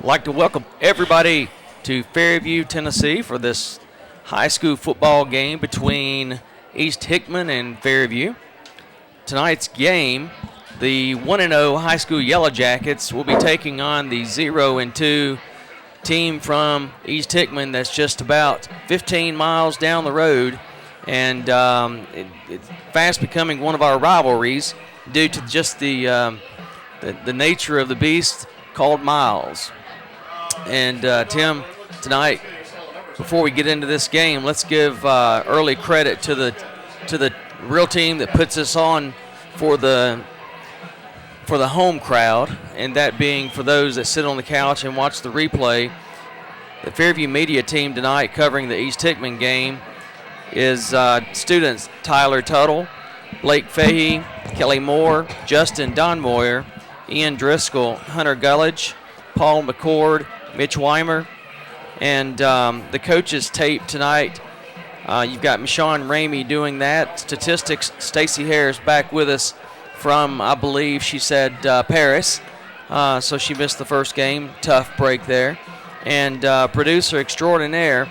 I'd like to welcome everybody to Fairview, Tennessee for this high school football game between East Hickman and Fairview. Tonight's game, the 1-0 high school Yellow Jackets will be taking on the 0-2 team from East Hickman that's just about 15 miles down the road, and it's fast becoming one of our rivalries due to just the nature of the beast called miles. And Tim, tonight, before we get into this game, let's give early credit to the real team that puts us on for the home crowd, and that being for those that sit on the couch and watch the replay. The Fairview media team tonight covering the East Hickman game is students Tyler Tuttle, Blake Fahey, Kelly Moore, Justin Donmoyer, Ian Driscoll, Hunter Gullidge, Paul McCord, Mitch Weimer, and the coaches tape tonight. You've got Michonne Ramey doing that. Statistics, Stacy Harris back with us from, I believe she said, Paris. So she missed the first game. Tough break there. And producer extraordinaire,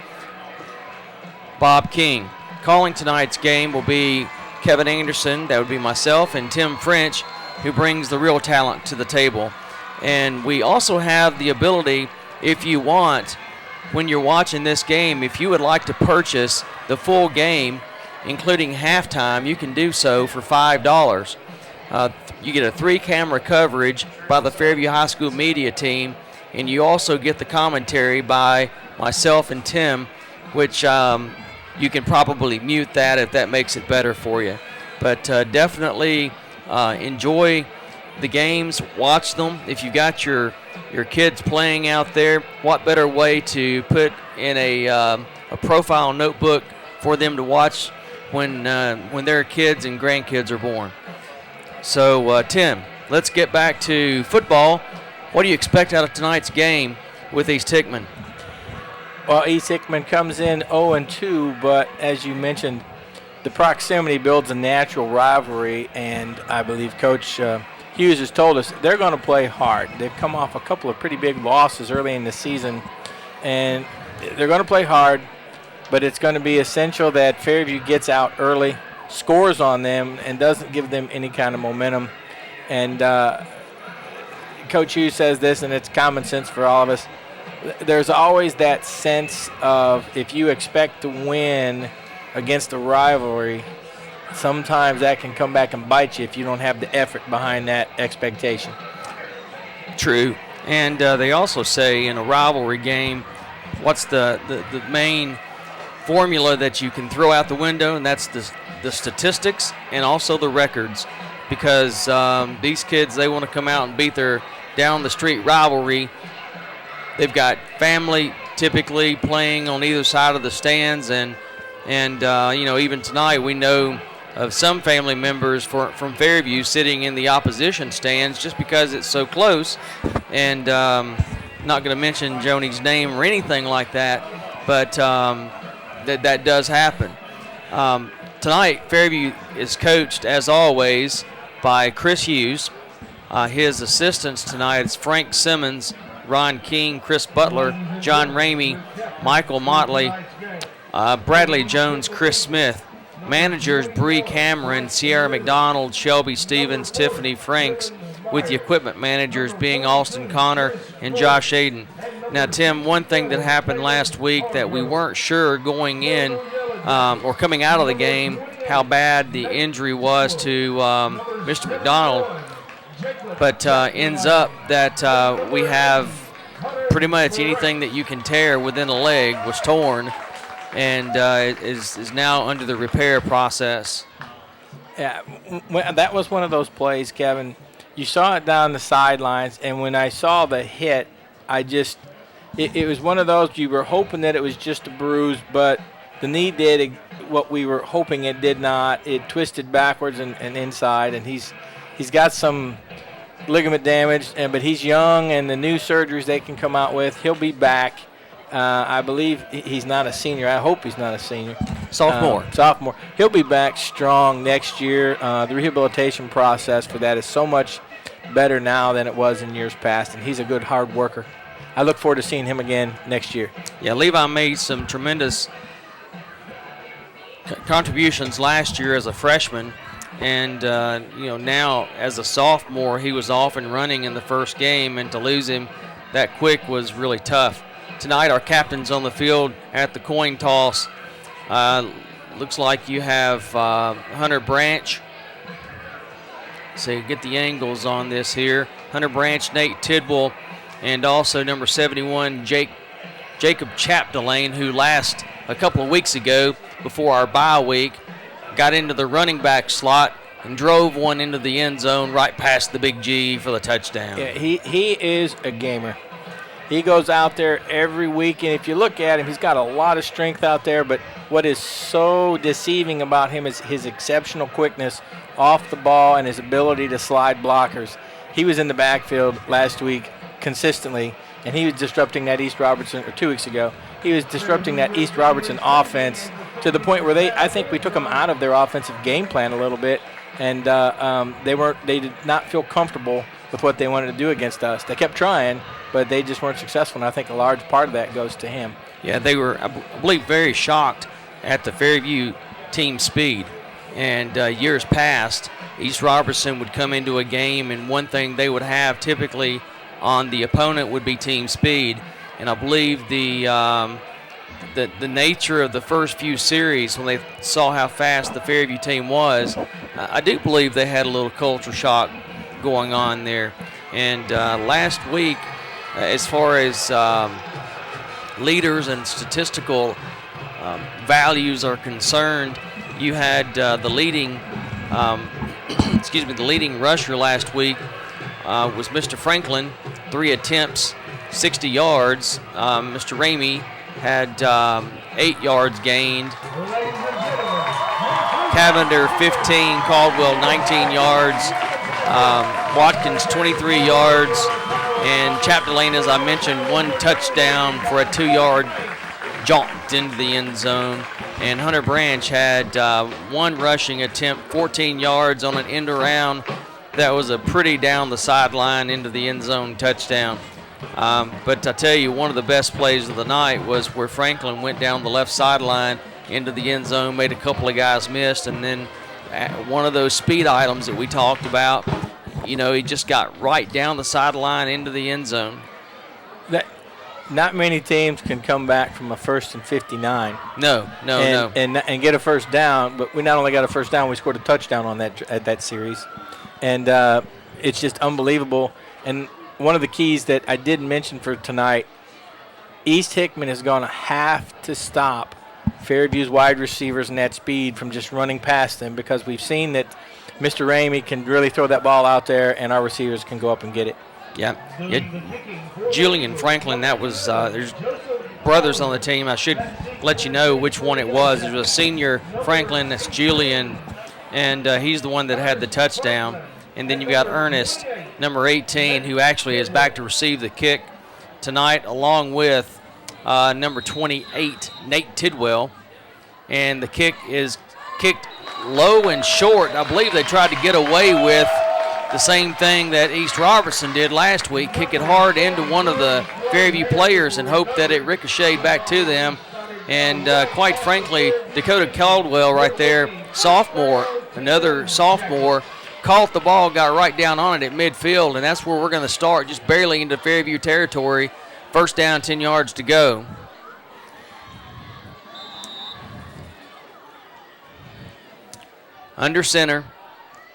Bob King. Calling tonight's game will be Kevin Anderson, that would be myself, and Tim French, who brings the real talent to the table. And we also have the ability, if you want, when you're watching this game, if you would like to purchase the full game, including halftime, you can do so for $5. You get a 3-camera coverage by the Fairview High School media team, and you also get the commentary by myself and Tim, which you can probably mute that if that makes it better for you. But definitely enjoy the games, watch them. If you've got your kids playing out there, what better way to put in a profile notebook for them to watch when their kids and grandkids are born. So, Tim, let's get back to football. What do you expect out of tonight's game with East Hickman? Well, East Hickman comes in 0-2, but as you mentioned, the proximity builds a natural rivalry, and I believe Coach Hughes has told us they're going to play hard. They've come off a couple of pretty big losses early in the season, and they're going to play hard, but it's going to be essential that Fairview gets out early, scores on them, and doesn't give them any kind of momentum. And Coach Hughes says this, and it's common sense for all of us. There's always that sense of if you expect to win against a rivalry, sometimes that can come back and bite you if you don't have the effort behind that expectation. True. And they also say in a rivalry game, what's the main formula that you can throw out the window, and that's the statistics and also the records. Because these kids, they want to come out and beat their down-the-street rivalry. They've got family typically playing on either side of the stands, and even tonight we know of some family members from Fairview sitting in the opposition stands just because it's so close. And not going to mention Joni's name or anything like that, but that does happen. Tonight, Fairview is coached, as always, by Chris Hughes. His assistants tonight is Frank Simmons, Ron King, Chris Butler, John Ramey, Michael Motley, Bradley Jones, Chris Smith. Managers Bree Cameron, Sierra McDonald, Shelby Stevens, Tiffany Franks, with the equipment managers being Austin Connor and Josh Aiden. Now, Tim, one thing that happened last week that we weren't sure going in or coming out of the game, how bad the injury was to Mr. McDonald, but ends up that we have pretty much anything that you can tear within a leg was torn, and is now under the repair process. Yeah, that was one of those plays, Kevin. You saw it down the sidelines, and when I saw the hit, it was one of those you were hoping that it was just a bruise, but the knee did what we were hoping it did not. It twisted backwards and inside, and he's got some ligament damage, but he's young, and the new surgeries they can come out with, he'll be back. I believe he's not a senior. I hope he's not a senior. Sophomore. He'll be back strong next year. The rehabilitation process for that is so much better now than it was in years past, and he's a good hard worker. I look forward to seeing him again next year. Yeah, Levi made some tremendous contributions last year as a freshman, and now as a sophomore he was off and running in the first game, and to lose him that quick was really tough. Tonight our captain's on the field at the coin toss. Looks like you have Hunter Branch. So get the angles on this here. Hunter Branch, Nate Tidwell, and also number 71 Jacob Chapdelaine, who a couple of weeks ago before our bye week got into the running back slot and drove one into the end zone right past the Big G for the touchdown. Yeah, he is a gamer. He goes out there every week, and if you look at him, he's got a lot of strength out there, but what is so deceiving about him is his exceptional quickness off the ball and his ability to slide blockers. He was in the backfield last week consistently, and he was disrupting that East Robertson, or 2 weeks ago, he was disrupting that East Robertson offense to the point where I think we took them out of their offensive game plan a little bit, and they did not feel comfortable with what they wanted to do against us. They kept trying, but they just weren't successful, and I think a large part of that goes to him. Yeah, they were, I believe, very shocked at the Fairview team speed. And years past, East Robertson would come into a game, and one thing they would have typically on the opponent would be team speed. And I believe the nature of the first few series, when they saw how fast the Fairview team was, I do believe they had a little culture shock going on there. And last week, as far as leaders and statistical values are concerned, you had the leading rusher last week was Mr. Franklin, 3 attempts, 60 yards. Mr. Ramey had 8 yards gained. Cavender 15, Caldwell 19 yards, Watkins 23 yards, and Chapdelaine, as I mentioned, 1 touchdown for a 2-yard jaunt into the end zone. And Hunter Branch had 1 rushing attempt, 14 yards on an end around. That was a pretty down the sideline into the end zone touchdown. But I tell you, one of the best plays of the night was where Franklin went down the left sideline into the end zone, made a couple of guys miss, and then one of those speed items that we talked about, he just got right down the sideline into the end zone. Not many teams can come back from a 1st and 59. No. And get a first down. But we not only got a first down, we scored a touchdown on that series, and it's just unbelievable. And one of the keys that I didn't mention for tonight, East Hickman is going to have to stop Fairview's wide receivers and that speed from just running past them, because we've seen that Mr. Ramey can really throw that ball out there, and our receivers can go up and get it. Yeah. Julian Franklin, that was, there's brothers on the team. I should let you know which one it was. There was a senior Franklin, that's Julian, and he's the one that had the touchdown. And then you've got Ernest, number 18, who actually is back to receive the kick tonight, along with number 28, Nate Tidwell. And the kick is kicked low and short. I believe they tried to get away with the same thing that East Robertson did last week, kick it hard into one of the Fairview players and hope that it ricocheted back to them. And quite frankly, Dakota Caldwell right there, another sophomore, caught the ball, got right down on it at midfield, and that's where we're going to start, just barely into Fairview territory. First down, 10 yards to go. Under center,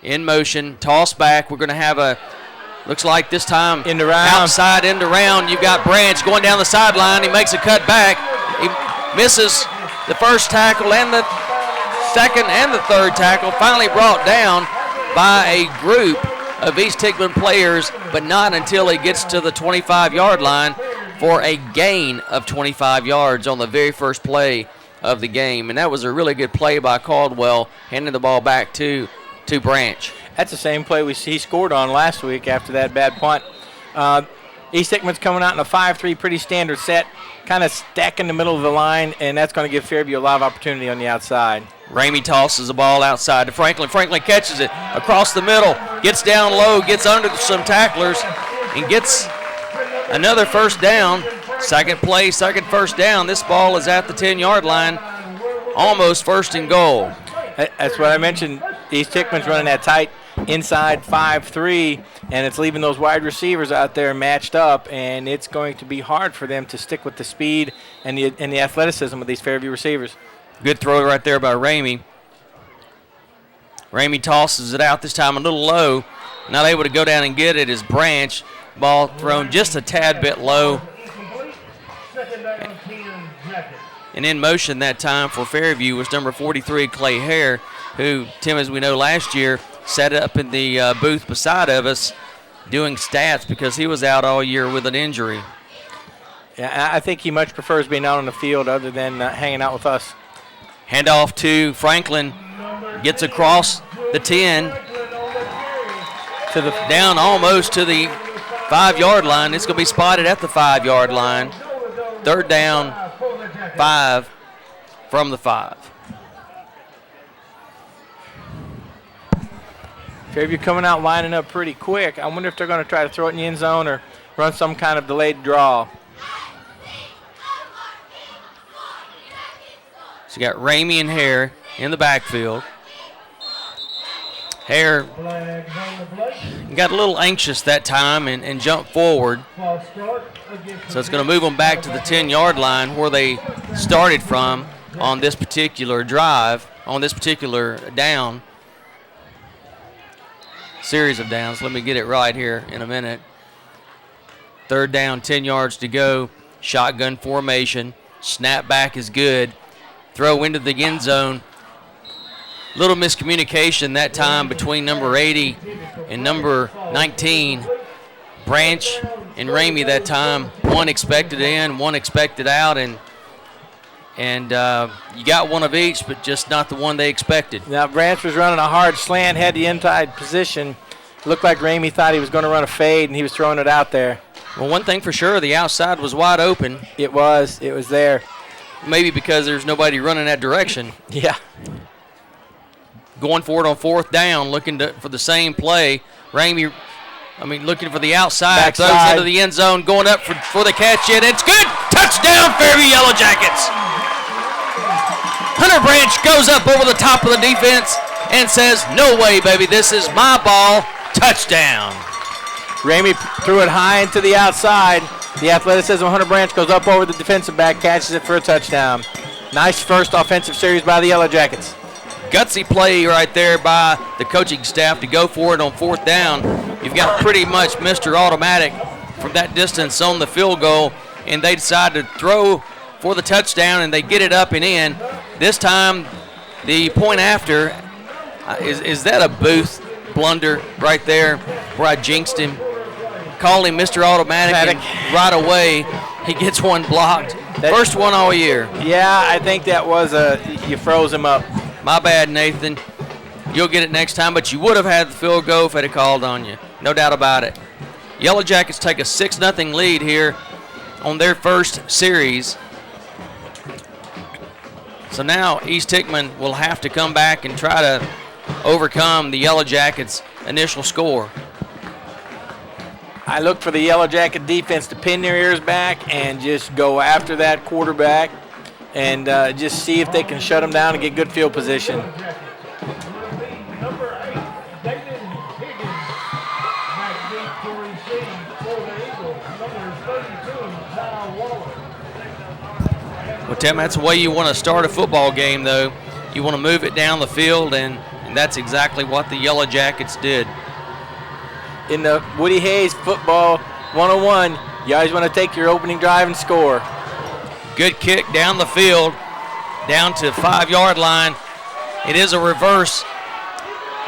in motion, toss back. We're going to have looks like this time in the round. Outside into round. You've got Branch going down the sideline. He makes a cut back. He misses the first tackle and the second and the third tackle. Finally brought down by a group of East Hickman players, but not until he gets to the 25-yard line for a gain of 25 yards on the very first play of the game. And that was a really good play by Caldwell, handing the ball back to Branch. That's the same play he scored on last week after that bad punt. East Hickman's coming out in a 5-3, pretty standard set, kind of stack in the middle of the line, and that's going to give Fairview a lot of opportunity on the outside. Ramey tosses the ball outside to Franklin. Franklin catches it across the middle, gets down low, gets under some tacklers, and gets Another first down. Second play, second first down. This ball is at the 10-yard line. Almost first and goal. That's what I mentioned. East Hickman's running that tight inside 5-3, and it's leaving those wide receivers out there matched up, and it's going to be hard for them to stick with the speed and the athleticism of these Fairview receivers. Good throw right there by Ramey. Ramey tosses it out this time a little low. Not able to go down and get it is Branch. Ball thrown just a tad bit low. And in motion that time for Fairview was number 43, Clay Hare, who, Tim, as we know last year, sat up in the booth beside of us doing stats because he was out all year with an injury. Yeah, I think he much prefers being out on the field other than hanging out with us. Handoff to Franklin. Gets across the 10. Down almost to the 5-yard line. It's going to be spotted at the 5-yard line. Third down, 5 from the 5. Fairview coming out lining up pretty quick. I wonder if they're going to try to throw it in the end zone or run some kind of delayed draw. So you got Ramey and Hare in the backfield. Hare got a little anxious that time and jumped forward. So it's going to move them back to the 10-yard line where they started from on this particular drive, on this particular down. Series of downs. Let me get it right here in a minute. Third down, 10 yards to go. Shotgun formation. Snap back is good. Throw into the end zone. Little miscommunication that time between number 80 and number 19. Branch and Ramey that time. One expected in, one expected out, and you got one of each, but just not the one they expected. Now Branch was running a hard slant, had the inside position. Looked like Ramey thought he was going to run a fade, and he was throwing it out there. Well, one thing for sure, the outside was wide open. It was there. Maybe because there's nobody running that direction. Yeah. Going for it on fourth down, looking for the same play. Ramey, looking for the outside. Backside. Throws into the end zone, going up for the catch in. It's good. Touchdown, Fairview Yellow Jackets. Hunter Branch goes up over the top of the defense and says, "No way, baby. This is my ball." Touchdown. Ramey threw it high into the outside. The athleticism of Hunter Branch goes up over the defensive back, catches it for a touchdown. Nice first offensive series by the Yellow Jackets. Gutsy play right there by the coaching staff to go for it on fourth down. You've got pretty much Mr. Automatic from that distance on the field goal, and they decide to throw for the touchdown, and they get it up and in. This time, the point after, is that a Booth blunder right there where I jinxed him? Called him Mr. Automatic. And right away he gets one blocked. First one all year. Yeah, I think that was you froze him up. My bad, Nathan. You'll get it next time, but you would have had the field goal if it had called on you. No doubt about it. Yellow Jackets take a 6-0 lead here on their first series. So now East Hickman will have to come back and try to overcome the Yellow Jackets' initial score. I look for the Yellow Jacket defense to pin their ears back and just go after that quarterback and just see if they can shut him down and get good field position. Well, Tim, that's the way you want to start a football game, though. You want to move it down the field, and that's exactly what the Yellow Jackets did. In the Woody Hayes Football 101, you always want to take your opening drive and score. Good kick down the field, down to 5-yard line. It is a reverse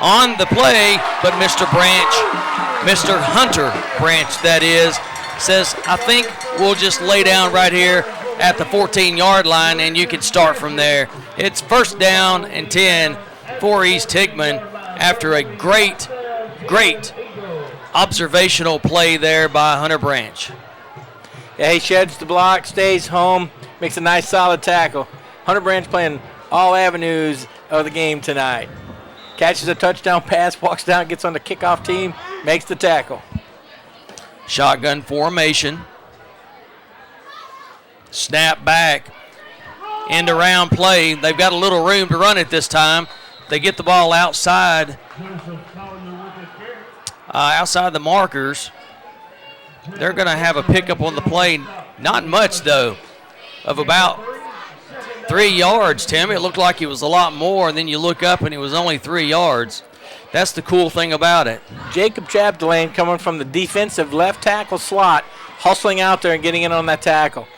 on the play, but Mr. Hunter Branch, that is, says, I think we'll just lay down right here at the 14-yard line, and you can start from there. It's first down and 10 for East Hickman after a great observational play there by Hunter Branch. Yeah, he sheds the block, stays home, makes a nice solid tackle. Hunter Branch playing all avenues of the game tonight. Catches a touchdown pass, walks down, gets on the kickoff team, makes the tackle. Shotgun formation. Snap back. End around play. They've got a little room to run it this time. They get the ball outside the markers. They're going to have a pickup on the play. Not much, though, of about 3 yards, Tim. It looked like it was a lot more, and then you look up and it was only 3 yards. That's the cool thing about it. Jacob Chapdelaine coming from the defensive left tackle slot, hustling out there and getting in on that tackle.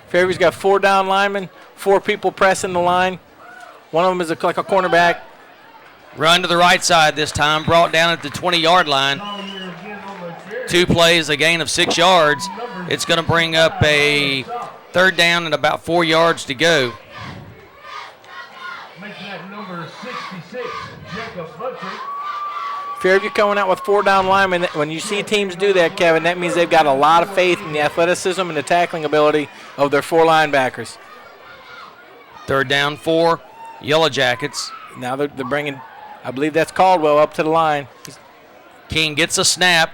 Fairview's got 4 down linemen, 4 people pressing the line. One of them is like a cornerback. Run to the right side this time, brought down at the 20-yard line. 2 plays, a gain of 6 yards. It's going to bring up a 3rd down and about 4 yards to go. Fairview coming out with 4 down linemen. When you see teams do that, Kevin, that means they've got a lot of faith in the athleticism and the tackling ability of their 4 linebackers. 3rd down 4, Yellow Jackets. Now they're bringing, I believe that's Caldwell up to the line. King gets a snap,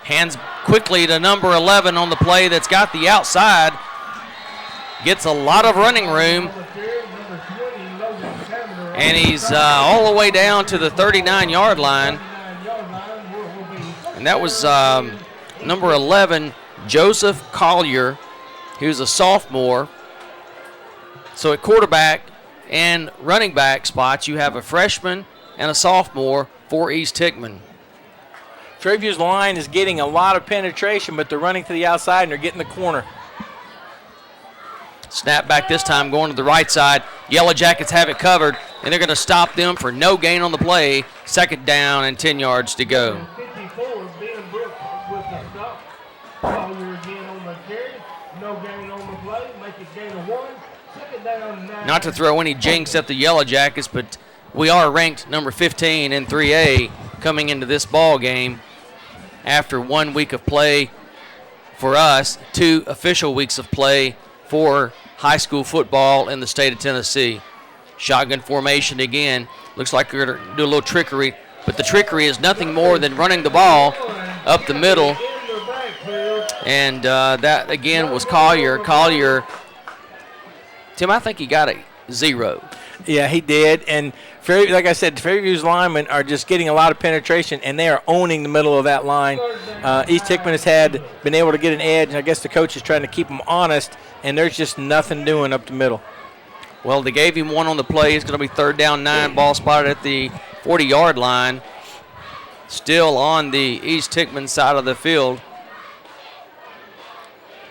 hands quickly to number 11 on the play that's got the outside. Gets a lot of running room. And he's all the way down to the 39-yard line. And that was number 11, Joseph Collier, who's a sophomore. So at quarterback and running back spots, you have a freshman and a sophomore for East Hickman. Fairview's line is getting a lot of penetration, but they're running to the outside and they're getting the corner. Snap back this time going to the right side. Yellow Jackets have it covered, and they're going to stop them for no gain on the play. 2nd down and 10 yards to go. Not to throw any jinx at the Yellow Jackets, but we are ranked number 15 in 3A coming into this ball game after 1 week of play for us, 2 official weeks of play for high school football in the state of Tennessee. Shotgun formation again. Looks like they're going to do a little trickery, but the trickery is nothing more than running the ball up the middle. And that, again, was Collier. Collier, Tim, I think he got a 0. Yeah, he did. And Fairview, like I said, Fairview's linemen are just getting a lot of penetration, and they are owning the middle of that line. East Hickman has been able to get an edge, and I guess the coach is trying to keep them honest, and there's just nothing doing up the middle. Well, they gave him one on the play. It's going to be 3rd down 9, ball spotted at the 40-yard line. Still on the East Hickman side of the field.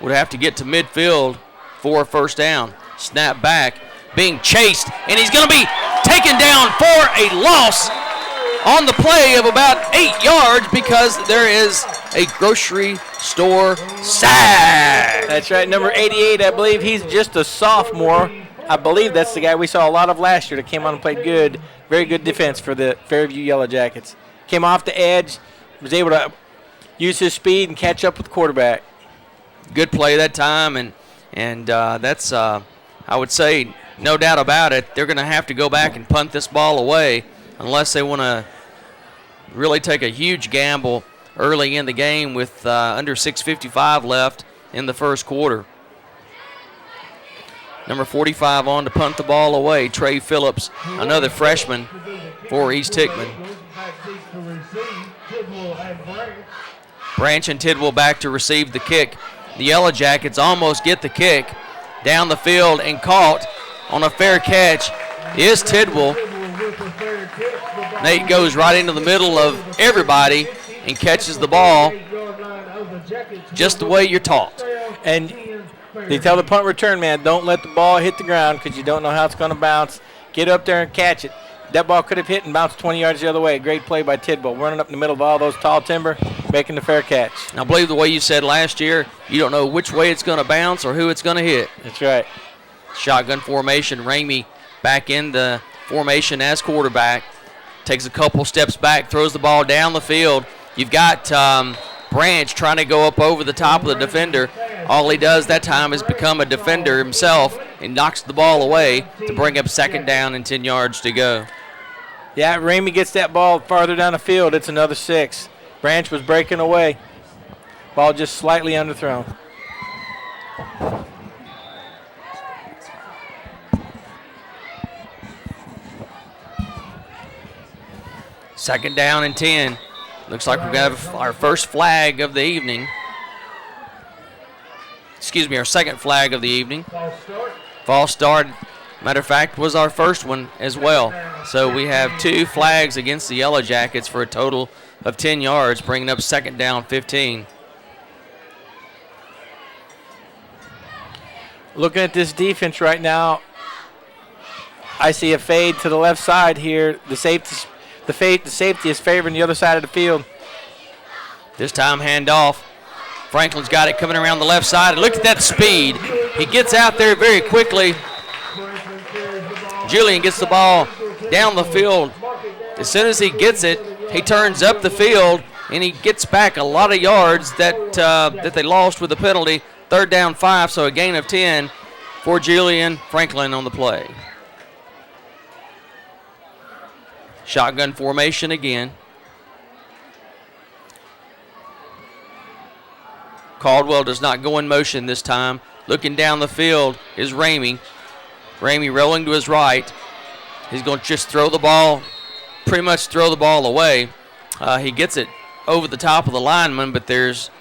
Would have to get to midfield for a 1st down. Snap back, being chased, and he's going to be taken down for a loss on the play of about 8 yards because there is a grocery store sack. That's right, number 88, I believe he's just a sophomore. I believe that's the guy we saw a lot of last year that came on and played good, very good defense for the Fairview Yellow Jackets. Came off the edge, was able to use his speed and catch up with the quarterback. Good play that time, and that's, I would say, no doubt about it, they're going to have to go back and punt this ball away unless they want to really take a huge gamble early in the game with under 6:55 left in the 1st quarter. Number 45 on to punt the ball away, Trey Phillips, another freshman for East Hickman. Branch and Tidwell back to receive the kick. The Yellow Jackets almost get the kick down the field, and caught on a fair catch is Tidwell. Nate goes right into the middle of everybody and catches the ball just the way you're taught. And they tell the punt return man, don't let the ball hit the ground because you don't know how it's going to bounce. Get up there and catch it. That ball could have hit and bounced 20 yards the other way. Great play by Tidwell, running up in the middle of all those tall timber, making the fair catch. I believe the way you said last year, you don't know which way it's going to bounce or who it's going to hit. That's right. Shotgun formation. Ramey back in the formation as quarterback. Takes a couple steps back, throws the ball down the field. You've got Branch trying to go up over the top of the defender. All he does that time is become a defender himself and knocks the ball away to bring up 2nd down and 10 yards to go. Yeah, Ramey gets that ball farther down the field. It's another 6. Branch was breaking away. Ball just slightly underthrown. Second down and 10. Looks like we've got our first flag of the evening. Excuse me, our second flag of the evening. False start, matter of fact, was our first one as well. So we have 2 flags against the Yellow Jackets for a total of 10 yards, bringing up second down 15. Looking at this defense right now, I see a fade to the left side here. The safety is favoring the other side of the field. This time handoff. Franklin's got it coming around the left side. Look at that speed. He gets out there very quickly. Julian gets the ball down the field. As soon as he gets it, he turns up the field, and he gets back a lot of yards that they lost with the penalty. Third down 5, so a gain of 10 for Julian Franklin on the play. Shotgun formation again. Caldwell does not go in motion this time. Looking down the field is Ramey. Ramey rolling to his right. He's going to just throw the ball, pretty much throw the ball away. He gets it over the top of the lineman, but there's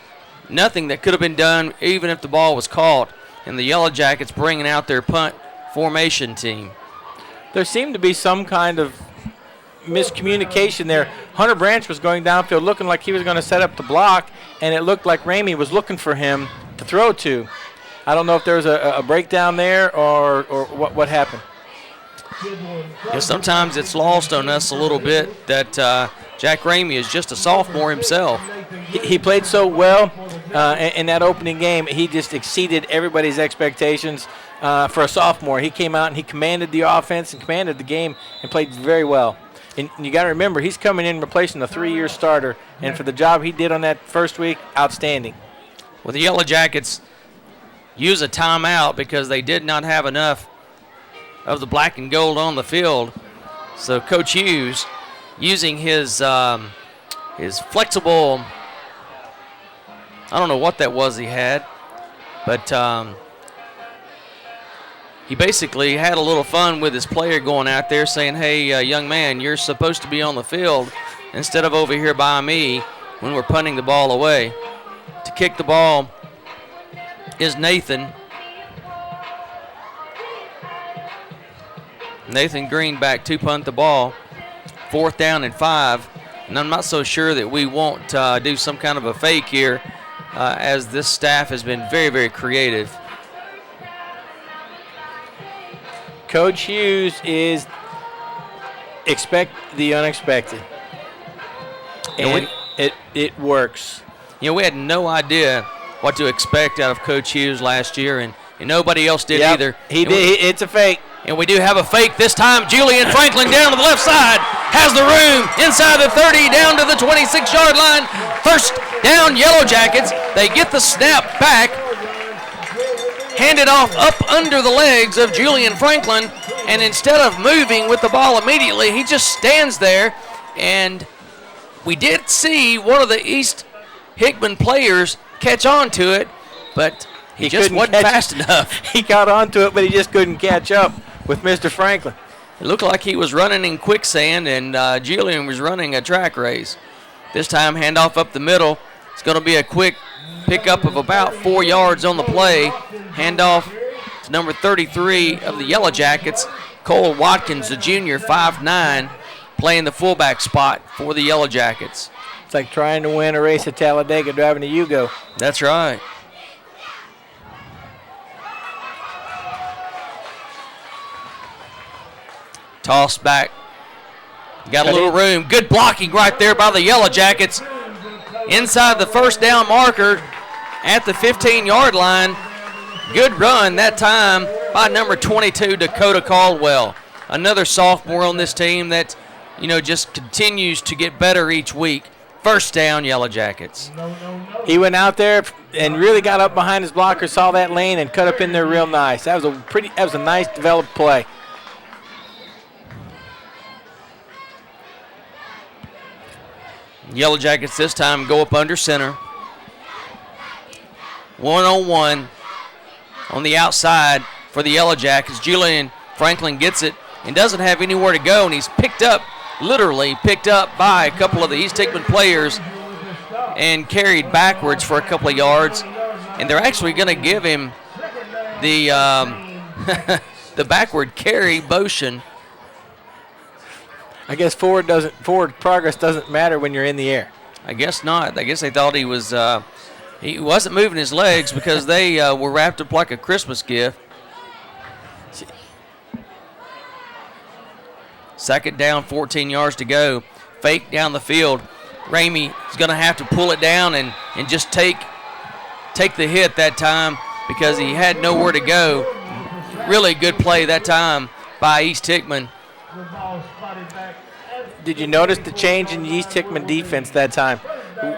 nothing that could have been done even if the ball was caught. And the Yellow Jackets bringing out their punt formation team. There seemed to be some kind of miscommunication there. Hunter Branch was going downfield looking like he was going to set up the block, and it looked like Ramey was looking for him to throw to. I don't know if there was a breakdown there or what happened. Yeah, sometimes it's lost on us a little bit that Jack Ramey is just a sophomore himself. He played so well in that opening game. He just exceeded everybody's expectations for a sophomore. He came out and he commanded the offense and commanded the game and played very well. And you got to remember, he's coming in replacing a 3-year starter, and for the job he did on that first week, outstanding. Well, the Yellow Jackets use a timeout because they did not have enough of the black and gold on the field. So Coach Hughes, using his flexible, I don't know what that was he had, but he basically had a little fun with his player going out there saying, hey, young man, you're supposed to be on the field instead of over here by me when we're punting the ball away. To kick the ball is Nathan. Nathan Greenback to punt the ball. 4th down and 5. And I'm not so sure that we won't do some kind of a fake here as this staff has been very, very creative. Coach Hughes is expect the unexpected. And it works. You know, we had no idea what to expect out of Coach Hughes last year, and nobody else did either. He did. It's a fake. And we do have a fake this time. Julian Franklin down to the left side. Has the room inside the 30 down to the 26-yard line. First down, Yellow Jackets. They get the snap back. Hand it off up under the legs of Julian Franklin. And instead of moving with the ball immediately, he just stands there. And we did see one of the East Hickman players catch on to it, but he just wasn't fast enough. He got onto it, but he just couldn't catch up with Mr. Franklin. It looked like he was running in quicksand, and Julian was running a track race. This time, handoff up the middle. It's going to be a quick pickup of about 4 yards on the play. Handoff to number 33 of the Yellow Jackets, Cole Watkins, the junior, 5'9", playing the fullback spot for the Yellow Jackets. It's like trying to win a race at Talladega driving a Yugo. That's right. Toss back. Got a little room. Good blocking right there by the Yellow Jackets. Inside the first down marker at the 15-yard line. Good run that time by number 22, Dakota Caldwell. Another sophomore on this team that, you know, just continues to get better each week. First down, Yellow Jackets. He went out there and really got up behind his blocker, saw that lane, and cut up in there real nice. That was a nice developed play. Yellow Jackets this time go up under center. 1-on-1 on the outside for the Yellow Jackets. Julian Franklin gets it and doesn't have anywhere to go, and he's literally picked up by a couple of the East Hickman players and carried backwards for a couple of yards. And they're actually going to give him the the backward carry motion. I guess forward progress doesn't matter when you're in the air. I guess not. I guess they thought he wasn't moving his legs because they were wrapped up like a Christmas gift. Second down, 14 yards to go. Fake down the field. Ramey is going to have to pull it down and just take the hit that time because he had nowhere to go. Really good play that time by East Hickman. Did you notice the change in the East Hickman defense that time?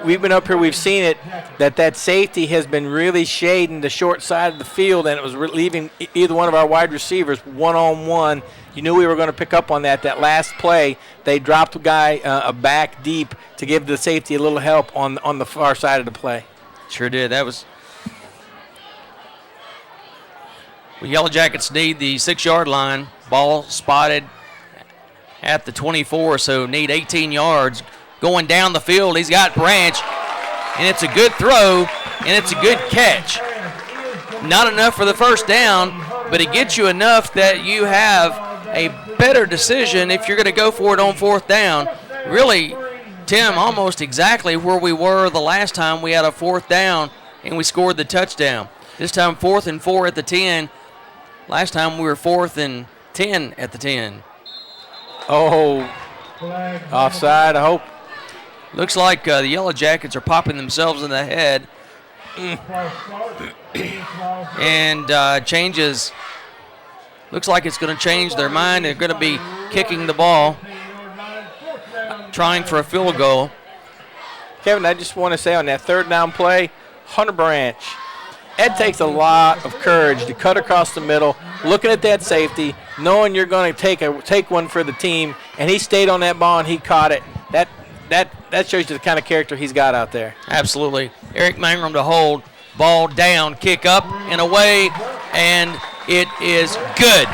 We've been up here, we've seen it, that safety has been really shading the short side of the field, and it was leaving either one of our wide receivers one-on-one. You knew we were going to pick up on that last play. They dropped a guy back deep to give the safety a little help on the far side of the play. Sure did. That was. Well, Yellow Jackets need the 6-yard line. Ball spotted at the 24, so need 18 yards. Going down the field, he's got Branch, and it's a good throw, and it's a good catch. Not enough for the first down, but it gets you enough that you have a better decision if you're going to go for it on fourth down. Really, Tim, almost exactly where we were the last time we had a fourth down and we scored the touchdown. This time 4th and 4 at the 10. Last time we were 4th and 10 at the 10. Oh, offside, I hope. Looks like the Yellow Jackets are popping themselves in the head. And changes. Looks like it's going to change their mind. They're going to be kicking the ball, trying for a field goal. Kevin, I just want to say on that third down play, Hunter Branch, it takes a lot of courage to cut across the middle, looking at that safety, knowing you're going to take one for the team, and he stayed on that ball and he caught it. That shows you the kind of character he's got out there. Absolutely. Eric Mangrum to hold, ball down, kick up and away, and it is good.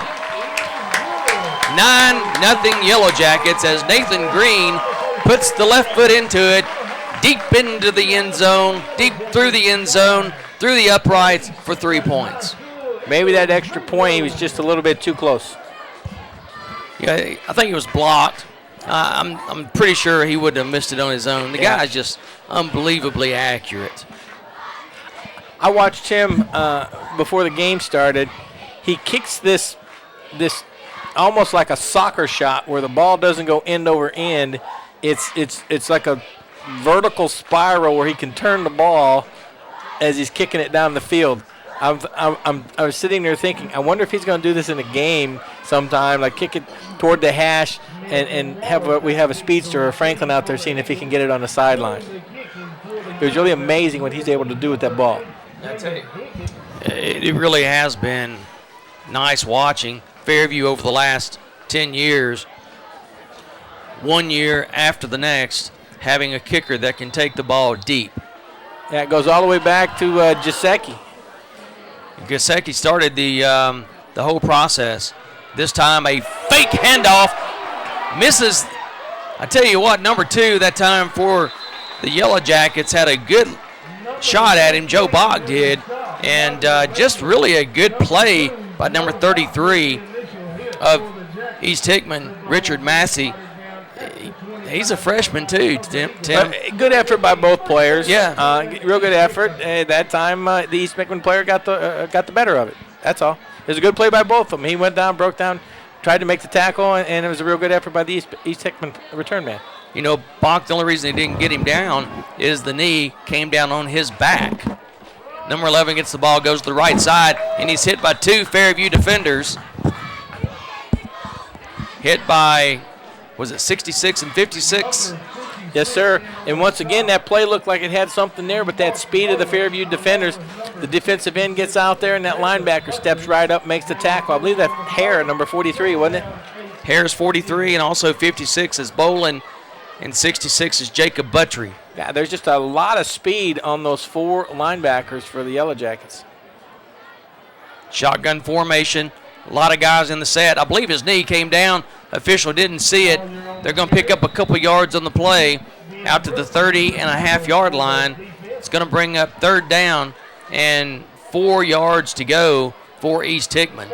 9-0 Yellow Jackets as Nathan Green puts the left foot into it, deep into the end zone, deep through the end zone, through the uprights for 3 points. Maybe that extra point, he was just a little bit too close. Yeah, I think it was blocked. I'm pretty sure he wouldn't have missed it on his own. The guy's just unbelievably accurate. I watched him before the game started. He kicks this almost like a soccer shot where the ball doesn't go end over end. It's like a vertical spiral where he can turn the ball as he's kicking it down the field. I was sitting there thinking, I wonder if he's going to do this in a game sometime, like kick it toward the hash and we have a speedster or Franklin out there seeing if he can get it on the sideline. It was really amazing what he's able to do with that ball. I tell you, it really has been nice watching Fairview over the last 10 years, 1 year after the next, having a kicker that can take the ball deep. Yeah, it goes all the way back to Jasecki. Gasecki started the whole process. This time a fake handoff, misses. I tell you what, number 2 that time for the Yellow Jackets had a good shot at him. Joe Bogg did, and just really a good play by number 33 of East Hickman, Richard Massey. He's a freshman too, Tim. Good effort by both players. Yeah, real good effort. That time, the East Hickman player got the better of it. That's all. It was a good play by both of them. He went down, broke down, tried to make the tackle, and it was a real good effort by the East Hickman return man. You know, Bach, the only reason he didn't get him down is the knee came down on his back. Number 11 gets the ball, goes to the right side, and he's hit by 2 Fairview defenders. Hit by, was it 66 and 56? Yes, sir. And once again, that play looked like it had something there, but that speed of the Fairview defenders, the defensive end gets out there, and that linebacker steps right up, makes the tackle. I believe that Hare, number 43, wasn't it? Hare's 43, and also 56 is Bolin and 66 is Jacob Buttry. Yeah, there's just a lot of speed on those 4 linebackers for the Yellow Jackets. Shotgun formation, a lot of guys in the set. I believe his knee came down. Official didn't see it. They're going to pick up a couple yards on the play out to the 30.5-yard line. It's going to bring up 3rd down and 4 yards to go for East Hickman.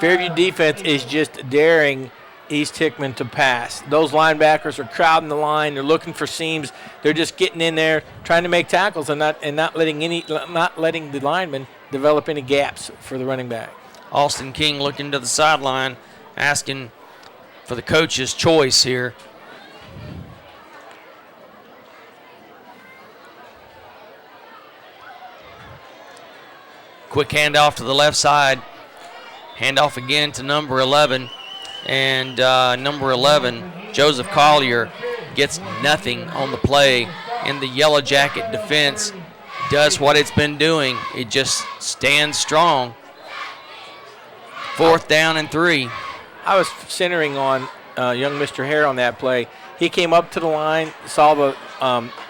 Fairview defense is just daring East Hickman to pass. Those linebackers are crowding the line. They're looking for seams. They're just getting in there, trying to make tackles, and not letting the linemen develop any gaps for the running back. Austin King looking to the sideline, asking for the coach's choice here. Quick handoff to the left side. Handoff again to number 11. And number 11, Joseph Collier, gets nothing on the play. And the Yellow Jacket defense does what it's been doing. It just stands strong. 4th down and 3. I was centering on young Mr. Hare on that play. He came up to the line, saw the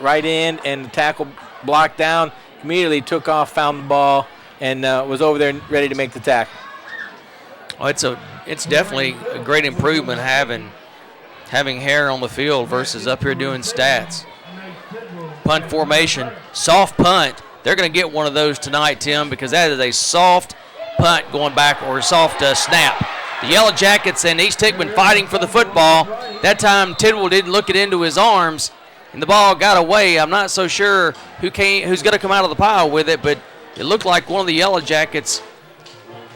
right end and the tackle blocked down, immediately took off, found the ball, and was over there ready to make the tackle. Oh, it's definitely a great improvement having Hare on the field versus up here doing stats. Punt formation, soft punt. They're going to get one of those tonight, Tim, because that is a soft punt going back, or a soft snap. The Yellow Jackets and East Hickman fighting for the football. That time Tidwell didn't look it into his arms, and the ball got away. I'm not so sure who's going to come out of the pile with it, but it looked like one of the Yellow Jackets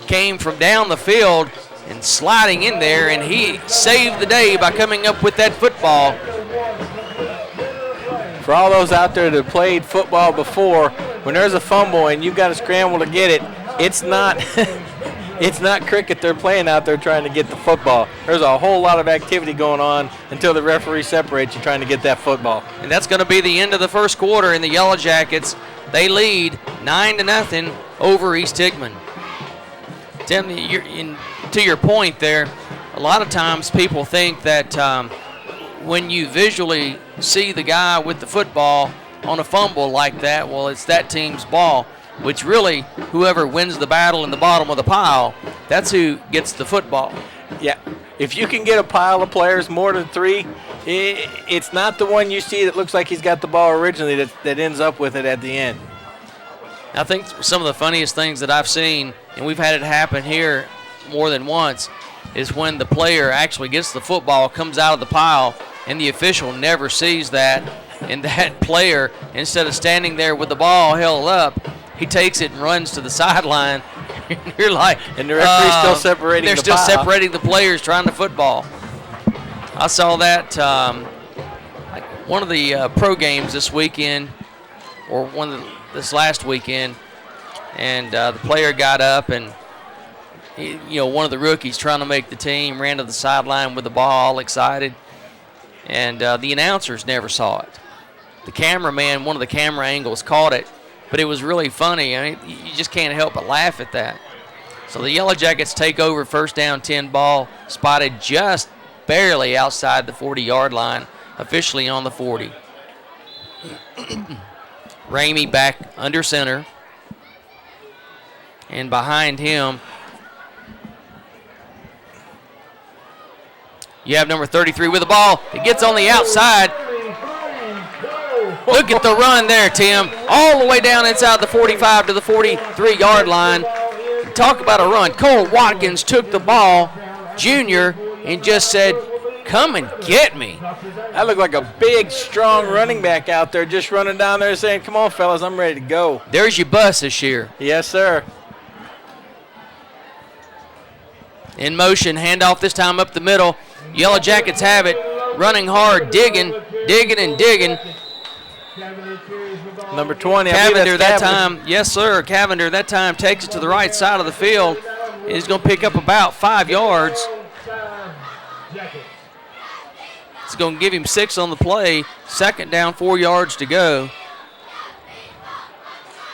came from down the field and sliding in there, and he saved the day by coming up with that football. For all those out there that played football before, when there's a fumble and you've got to scramble to get it, it's not it's not cricket they're playing out there trying to get the football. There's a whole lot of activity going on until the referee separates you trying to get that football. And that's going to be the end of the first quarter, and the Yellow Jackets, they lead 9-0 over East Hickman. Tim, to your point there, a lot of times people think that when you visually see the guy with the football on a fumble like that, well, it's that team's ball, which really whoever wins the battle in the bottom of the pile, that's who gets the football. Yeah. If you can get a pile of players more than 3, it's not the one you see that looks like he's got the ball originally that ends up with it at the end. I think some of the funniest things that I've seen, and we've had it happen here more than once, is when the player actually gets the football, comes out of the pile, and the official never sees that, and that player, instead of standing there with the ball held up, he takes it and runs to the sideline. You're like, and the referee's still separating they're the still pile. separating the players trying to football. I saw that one of the pro games this weekend, or this last weekend, and the player got up and one of the rookies trying to make the team ran to the sideline with the ball, all excited, and the announcers never saw it. The cameraman, one of the camera angles, caught it, but it was really funny. I mean, you just can't help but laugh at that. So the Yellow Jackets take over, 1st down, 10 ball, spotted just barely outside the 40-yard line, officially on the 40. Ramey back under center, and behind him you have number 33 with the ball. It gets on the outside. Look at the run there, Tim. All the way down inside the 45 to the 43-yard line. Talk about a run. Cole Watkins took the ball, junior, and just said, come and get me. That looked like a big, strong running back out there just running down there saying, come on, fellas, I'm ready to go. There's your bus this year. Yes, sir. In motion, handoff this time up the middle. Yellow Jackets have it, running hard, digging. Number 20. Cavender that time, yes, sir. Cavender that time takes it to the right side of the field. He's going to pick up about 5 yards. It's going to give him 6 on the play. 2nd down, 4 yards to go.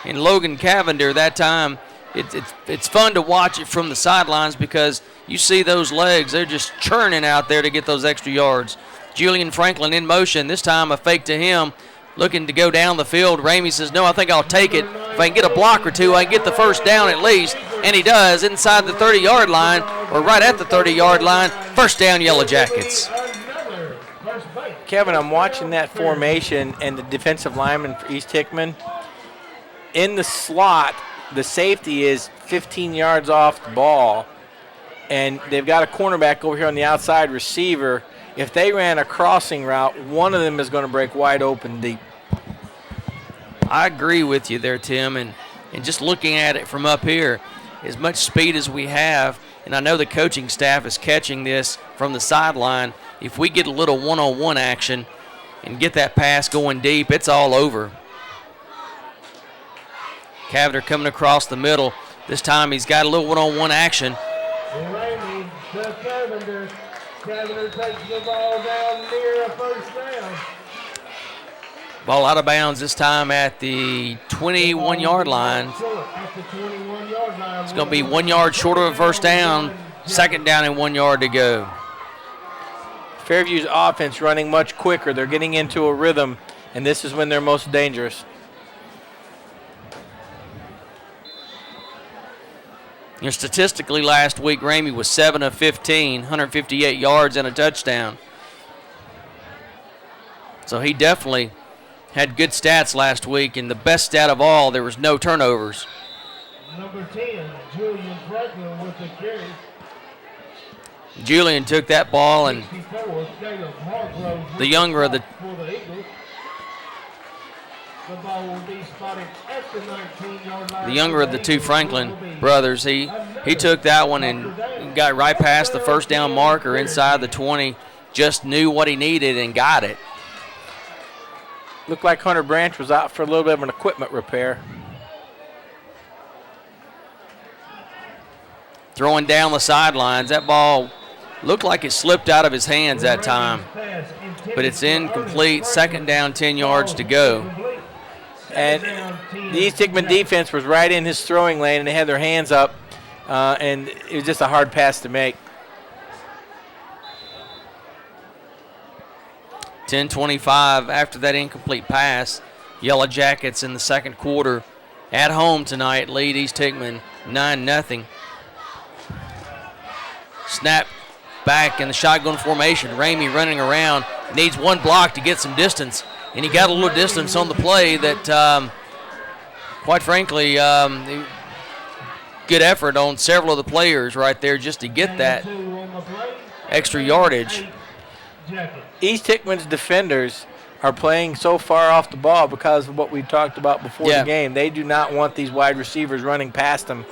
And Logan Cavender that time, it's fun to watch it from the sidelines because you see those legs. They're just churning out there to get those extra yards. Julian Franklin in motion. This time a fake to him, looking to go down the field. Ramey says, no, I think I'll take it. If I can get a block or two, I can get the first down at least. And he does inside the 30-yard line, or right at the 30-yard line. First down, Yellow Jackets. Kevin, I'm watching that formation and the defensive lineman for East Hickman. In the slot, the safety is 15 yards off the ball, and they've got a cornerback over here on the outside receiver. If they ran a crossing route, one of them is going to break wide open deep. I agree with you there, Tim, and just looking at it from up here, as much speed as we have, and I know the coaching staff is catching this from the sideline, if we get a little one-on-one action and get that pass going deep, it's all over. Cavender coming across the middle. This time he's got a little one-on-one action. Ramey to Cavender. Cavender takes the ball down near a first down. Ball out of bounds this time at the 21-yard line. It's going to be 1 yard short of a first down. Second down and 1 yard to go. Fairview's offense running much quicker. They're getting into a rhythm, and this is when they're most dangerous. You know, statistically, last week, Ramey was 7 of 15, 158 yards and a touchdown. So he definitely had good stats last week, and the best stat of all, there was no turnovers. Number 10, Julian Franklin with the carry. Julian took that ball, and the younger of the two Franklin brothers, he took that one and got right past the first down marker inside the 20, just knew what he needed and got it. Looked like Hunter Branch was out for a little bit of an equipment repair. Throwing down the sidelines, that ball looked like it slipped out of his hands that time, but it's incomplete. Second down, 10 yards to go. And the East Hickman defense was right in his throwing lane, and they had their hands up, and it was just a hard pass to make. 10:25 after that incomplete pass. Yellow Jackets in the second quarter at home tonight lead East Hickman 9-0. Snap back in the shotgun formation. Ramey running around, needs one block to get some distance, and he got a little distance on the play that, quite frankly, good effort on several of the players right there just to get that extra yardage. East Hickman's defenders are playing so far off the ball because of what we talked about before the game. They do not want these wide receivers running past them.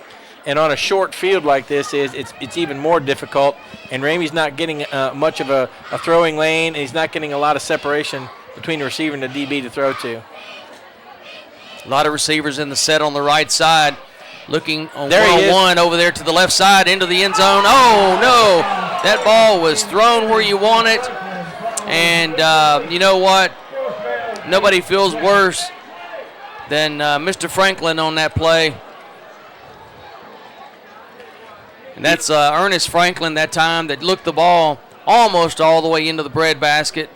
And on a short field like this, it's even more difficult. And Ramey's not getting much of a throwing lane, and he's not getting a lot of separation between the receiver and the DB to throw to. A lot of receivers in the set on the right side, looking on one-on-one over there to the left side into the end zone. Oh, no, that ball was thrown where you want it. And you know what? Nobody feels worse than Mr. Franklin on that play. And that's Ernest Franklin that time that looked the ball almost all the way into the breadbasket.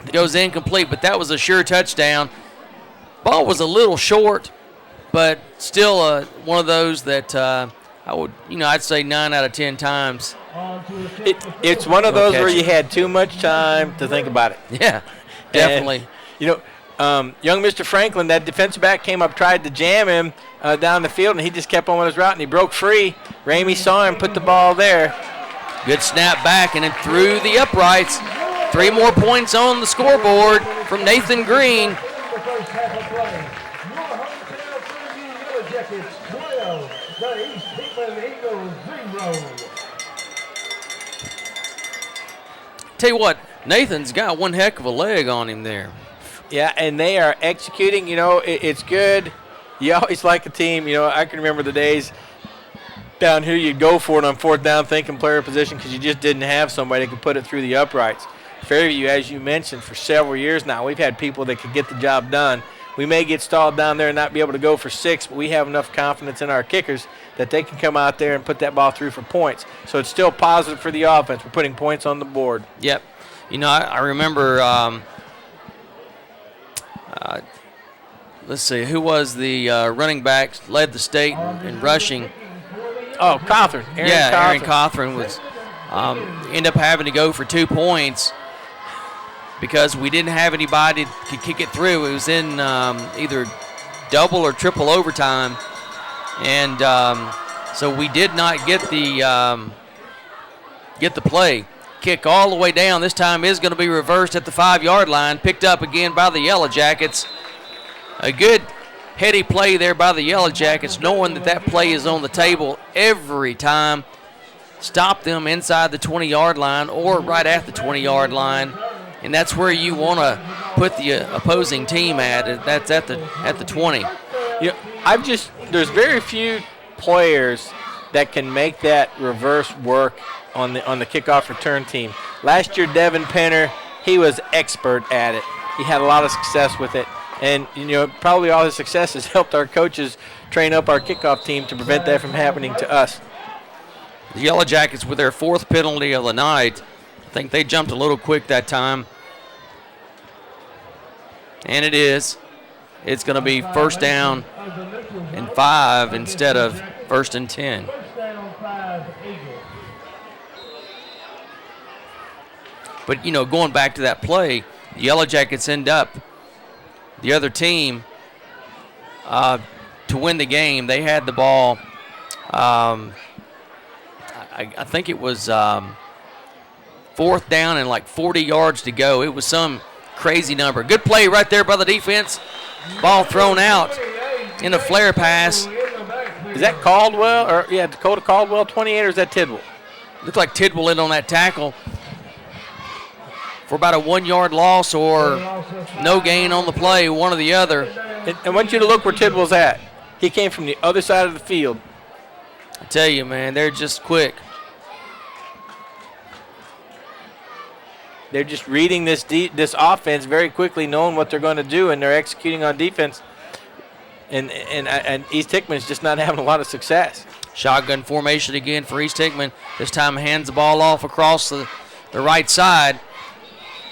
It goes incomplete, but that was a sure touchdown. Ball was a little short, but still one of those that I'd say 9 out of 10 times. It's one of those where you had too much time to think about it. Yeah, definitely. And, young Mr. Franklin, that defensive back came up, tried to jam him down the field, and he just kept on with his route, and he broke free. Ramey saw him, put the ball there. Good snap back, and then through the uprights. 3 more points on the scoreboard from Nathan Green. Tell you what, Nathan's got one heck of a leg on him there. Yeah, and they are executing. It's good. You always like a team. I can remember the days down here you'd go for it on fourth down thinking player position because you just didn't have somebody that could put it through the uprights. Fairview, as you mentioned, for several years now, we've had people that could get the job done. We may get stalled down there and not be able to go for 6, but we have enough confidence in our kickers that they can come out there and put that ball through for points. So it's still positive for the offense. We're putting points on the board. Yep. I remember. Let's see, who was the running back led the state in rushing? Oh, Cawthron. Aaron Cawthron was ended up having to go for 2 points because we didn't have anybody to kick it through. It was in either double or triple overtime, and so we did not get the play. Kick all the way down. This time is going to be reversed at the 5-yard line. Picked up again by the Yellow Jackets. A good heady play there by the Yellow Jackets, knowing that play is on the table every time. Stop them inside the 20-yard line or right at the 20-yard line, and that's where you want to put the opposing team at. That's at the 20. There's very few players that can make that reverse work on the kickoff return team. Last year, Devin Penner, he was expert at it. He had a lot of success with it. And, probably all his success has helped our coaches train up our kickoff team to prevent that from happening to us. The Yellow Jackets with their 4th penalty of the night. I think they jumped a little quick that time. And it is. It's going to be 1st down and 5 instead of 1st and 10. But, going back to that play, the Yellow Jackets end up, the other team, to win the game. They had the ball. I think it was 4th down and like 40 yards to go. It was some crazy number. Good play right there by the defense. Ball thrown out in a flare pass. Is that Caldwell? Dakota Caldwell, 28, or is that Tidwell? Looked like Tidwell in on that tackle for about a 1-yard loss or no gain on the play, one or the other. And I want you to look where Tidwell's at. He came from the other side of the field. I tell you, man, they're just quick. They're just reading this offense very quickly, knowing what they're going to do, and they're executing on defense. And East Hickman's just not having a lot of success. Shotgun formation again for East Hickman. This time hands the ball off across the right side.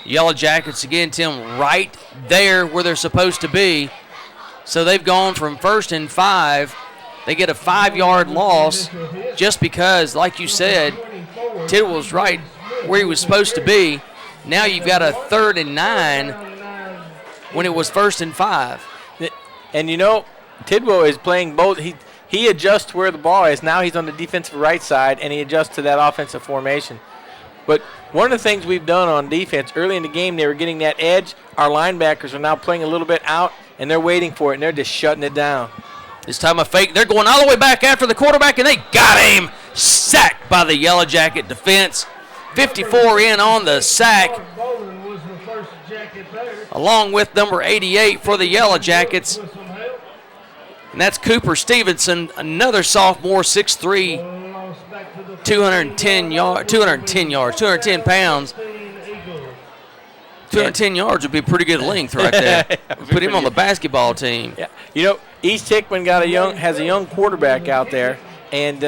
Yellow Jackets again, Tim, right there where they're supposed to be. So they've gone from 1st and 5. They get a 5-yard loss just because, like you said, Tidwell's right where he was supposed to be. Now you've got a 3rd and 9 when it was 1st and 5. And Tidwell is playing both. He adjusts where the ball is. Now he's on the defensive right side, and he adjusts to that offensive formation. But one of the things we've done on defense, early in the game, they were getting that edge. Our linebackers are now playing a little bit out, and they're waiting for it, and they're just shutting it down. This time a fake. They're going all the way back after the quarterback, and they got him. Sacked by the Yellow Jacket defense. 54 in on the sack, along with number 88 for the Yellow Jackets. And that's Cooper Stevenson, another sophomore, 6'3", 210 pounds. 210 yards would be a pretty good length right there. Put him on the basketball team. Yeah. East Hickman has a young quarterback out there, and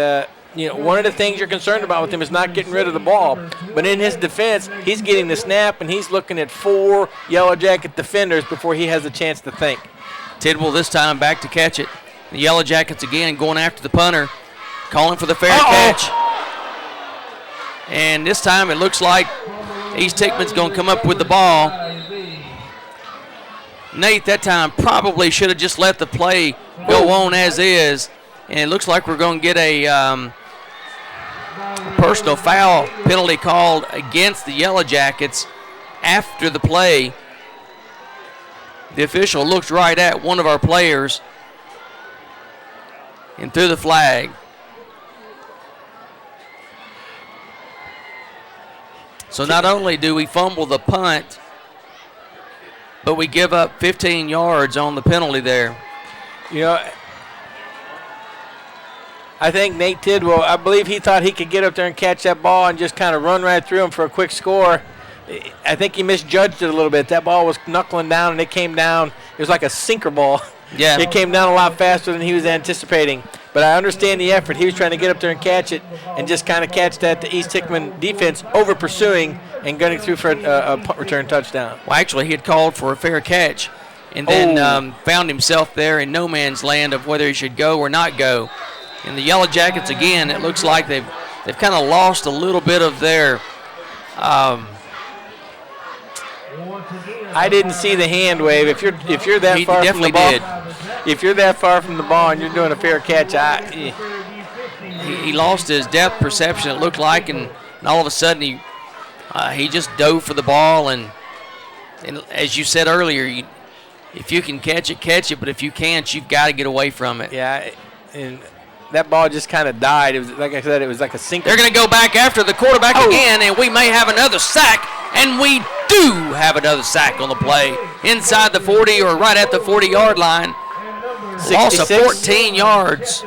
one of the things you're concerned about with him is not getting rid of the ball. But in his defense, he's getting the snap, and he's looking at 4 Yellow Jacket defenders before he has a chance to think. Tidwell this time back to catch it. The Yellow Jackets again going after the punter, calling for the fair catch. And this time it looks like East Hickman's going to come up with the ball. Nate, that time probably should have just let the play go on as is. And it looks like we're going to get a personal foul penalty called against the Yellow Jackets after the play. The official looks right at one of our players and threw the flag. So not only do we fumble the punt, but we give up 15 yards on the penalty there. I think Nate Tidwell, I believe he thought he could get up there and catch that ball and just kind of run right through him for a quick score. I think he misjudged it a little bit. That ball was knuckling down, and it came down. It was like a sinker ball. Yeah. It came down a lot faster than he was anticipating. but I understand the effort. He was trying to get up there and catch it and just kind of catch that the East Hickman defense over pursuing and gunning through for a punt return touchdown. Well, actually, he had called for a fair catch and then found himself there in no man's land of whether he should go or not go. And the Yellow Jackets, again, it looks like they've kind of lost a little bit of their I didn't see the hand wave. If you're that he far from the ball, did. if you're that far from the ball and you're doing a fair catch, he lost his depth perception, it looked like, and all of a sudden he just dove for the ball. And as you said earlier, if you can catch it, but if you can't, you've got to get away from it. Yeah, and that ball just kind of died. It was, like I said, it was like a sinker. They're going to go back after the quarterback again, and we may have another sack, and we do have another sack on the play. Inside the 40 or right at the 40-yard line. Loss of 14 yards.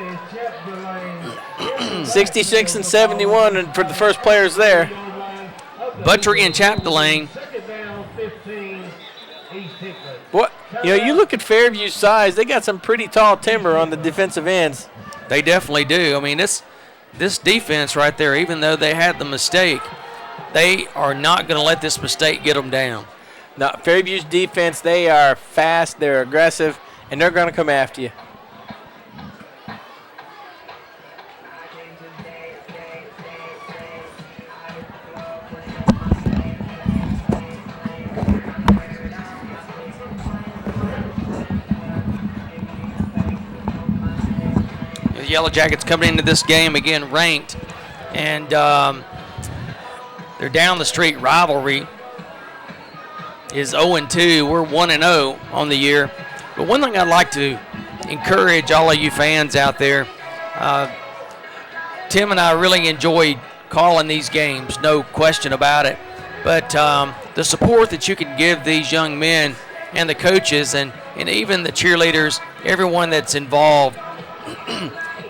66 and 71 for the first players there. Buttry and Chapdelaine. What? You look at Fairview's size, they got some pretty tall timber on the defensive ends. They definitely do. I mean, this defense right there, even though they had the mistake, they are not going to let this mistake get them down. Now, Fairview's defense, they are fast, they're aggressive, and they're going to come after you. The Yellow Jackets coming into this game again ranked, and they're down the street. Rivalry is 0-2. We're 1-0 on the year. But one thing I'd like to encourage all of you fans out there, Tim and I really enjoy calling these games, no question about it. But the support that you can give these young men and the coaches and even the cheerleaders, everyone that's involved,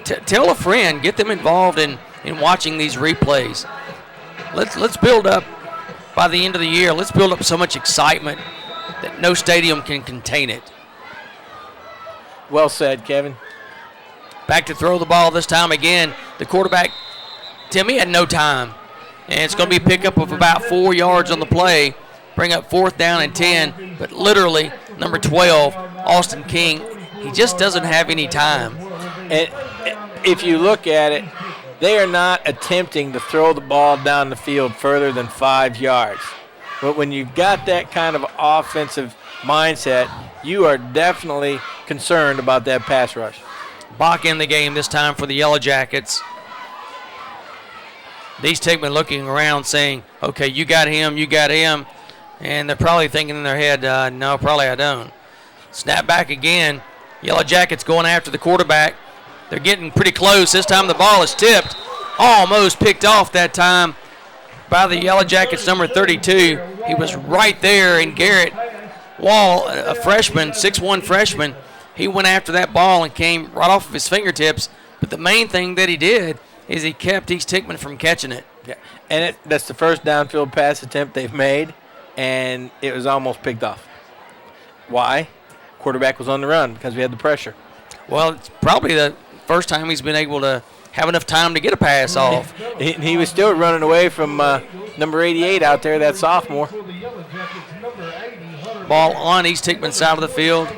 tell a friend, get them involved in watching these replays. Let's build up, by the end of the year, let's build up so much excitement that no stadium can contain it. Well said, Kevin. Back to throw the ball this time again. The quarterback, Timmy, had no time. And it's going to be a pickup of about 4 yards on the play, bring up 4th down and 10. But literally, number 12, Austin King, he just doesn't have any time. And if you look at it, they are not attempting to throw the ball down the field further than 5 yards. But when you've got that kind of offensive mindset, you are definitely concerned about that pass rush. Bach in the game this time for the Yellow Jackets. These Hickman looking around saying, okay, you got him. And they're probably thinking in their head, no, probably I don't. Snap back again. Yellow Jackets going after the quarterback. They're getting pretty close. This time the ball is tipped. Almost picked off that time by the Yellow Jackets, number 32. He was right there, and Garrett Wall, a freshman, 6'1 freshman, he went after that ball and came right off of his fingertips. But the main thing that he did is he kept East Hickman from catching it. Yeah, and that's the first downfield pass attempt they've made, and it was almost picked off. Why? Quarterback was on the run because we had the pressure. Well, it's probably the first time he's been able to have enough time to get a pass off. He was still running away from number 88 out there, that sophomore. Ball on East Hickman's side of the field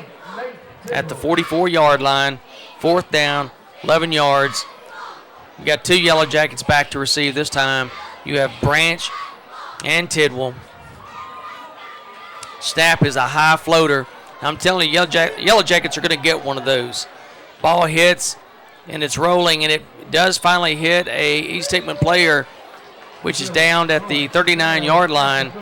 at the 44-yard line. 4th down, 11 yards. You got 2 Yellow Jackets back to receive this time. You have Branch and Tidwell. Snap is a high floater. I'm telling you, Yellow Jackets are going to get one of those. Ball hits, and it's rolling, and it does finally hit a East Hickman player, which is down at the 39-yard line.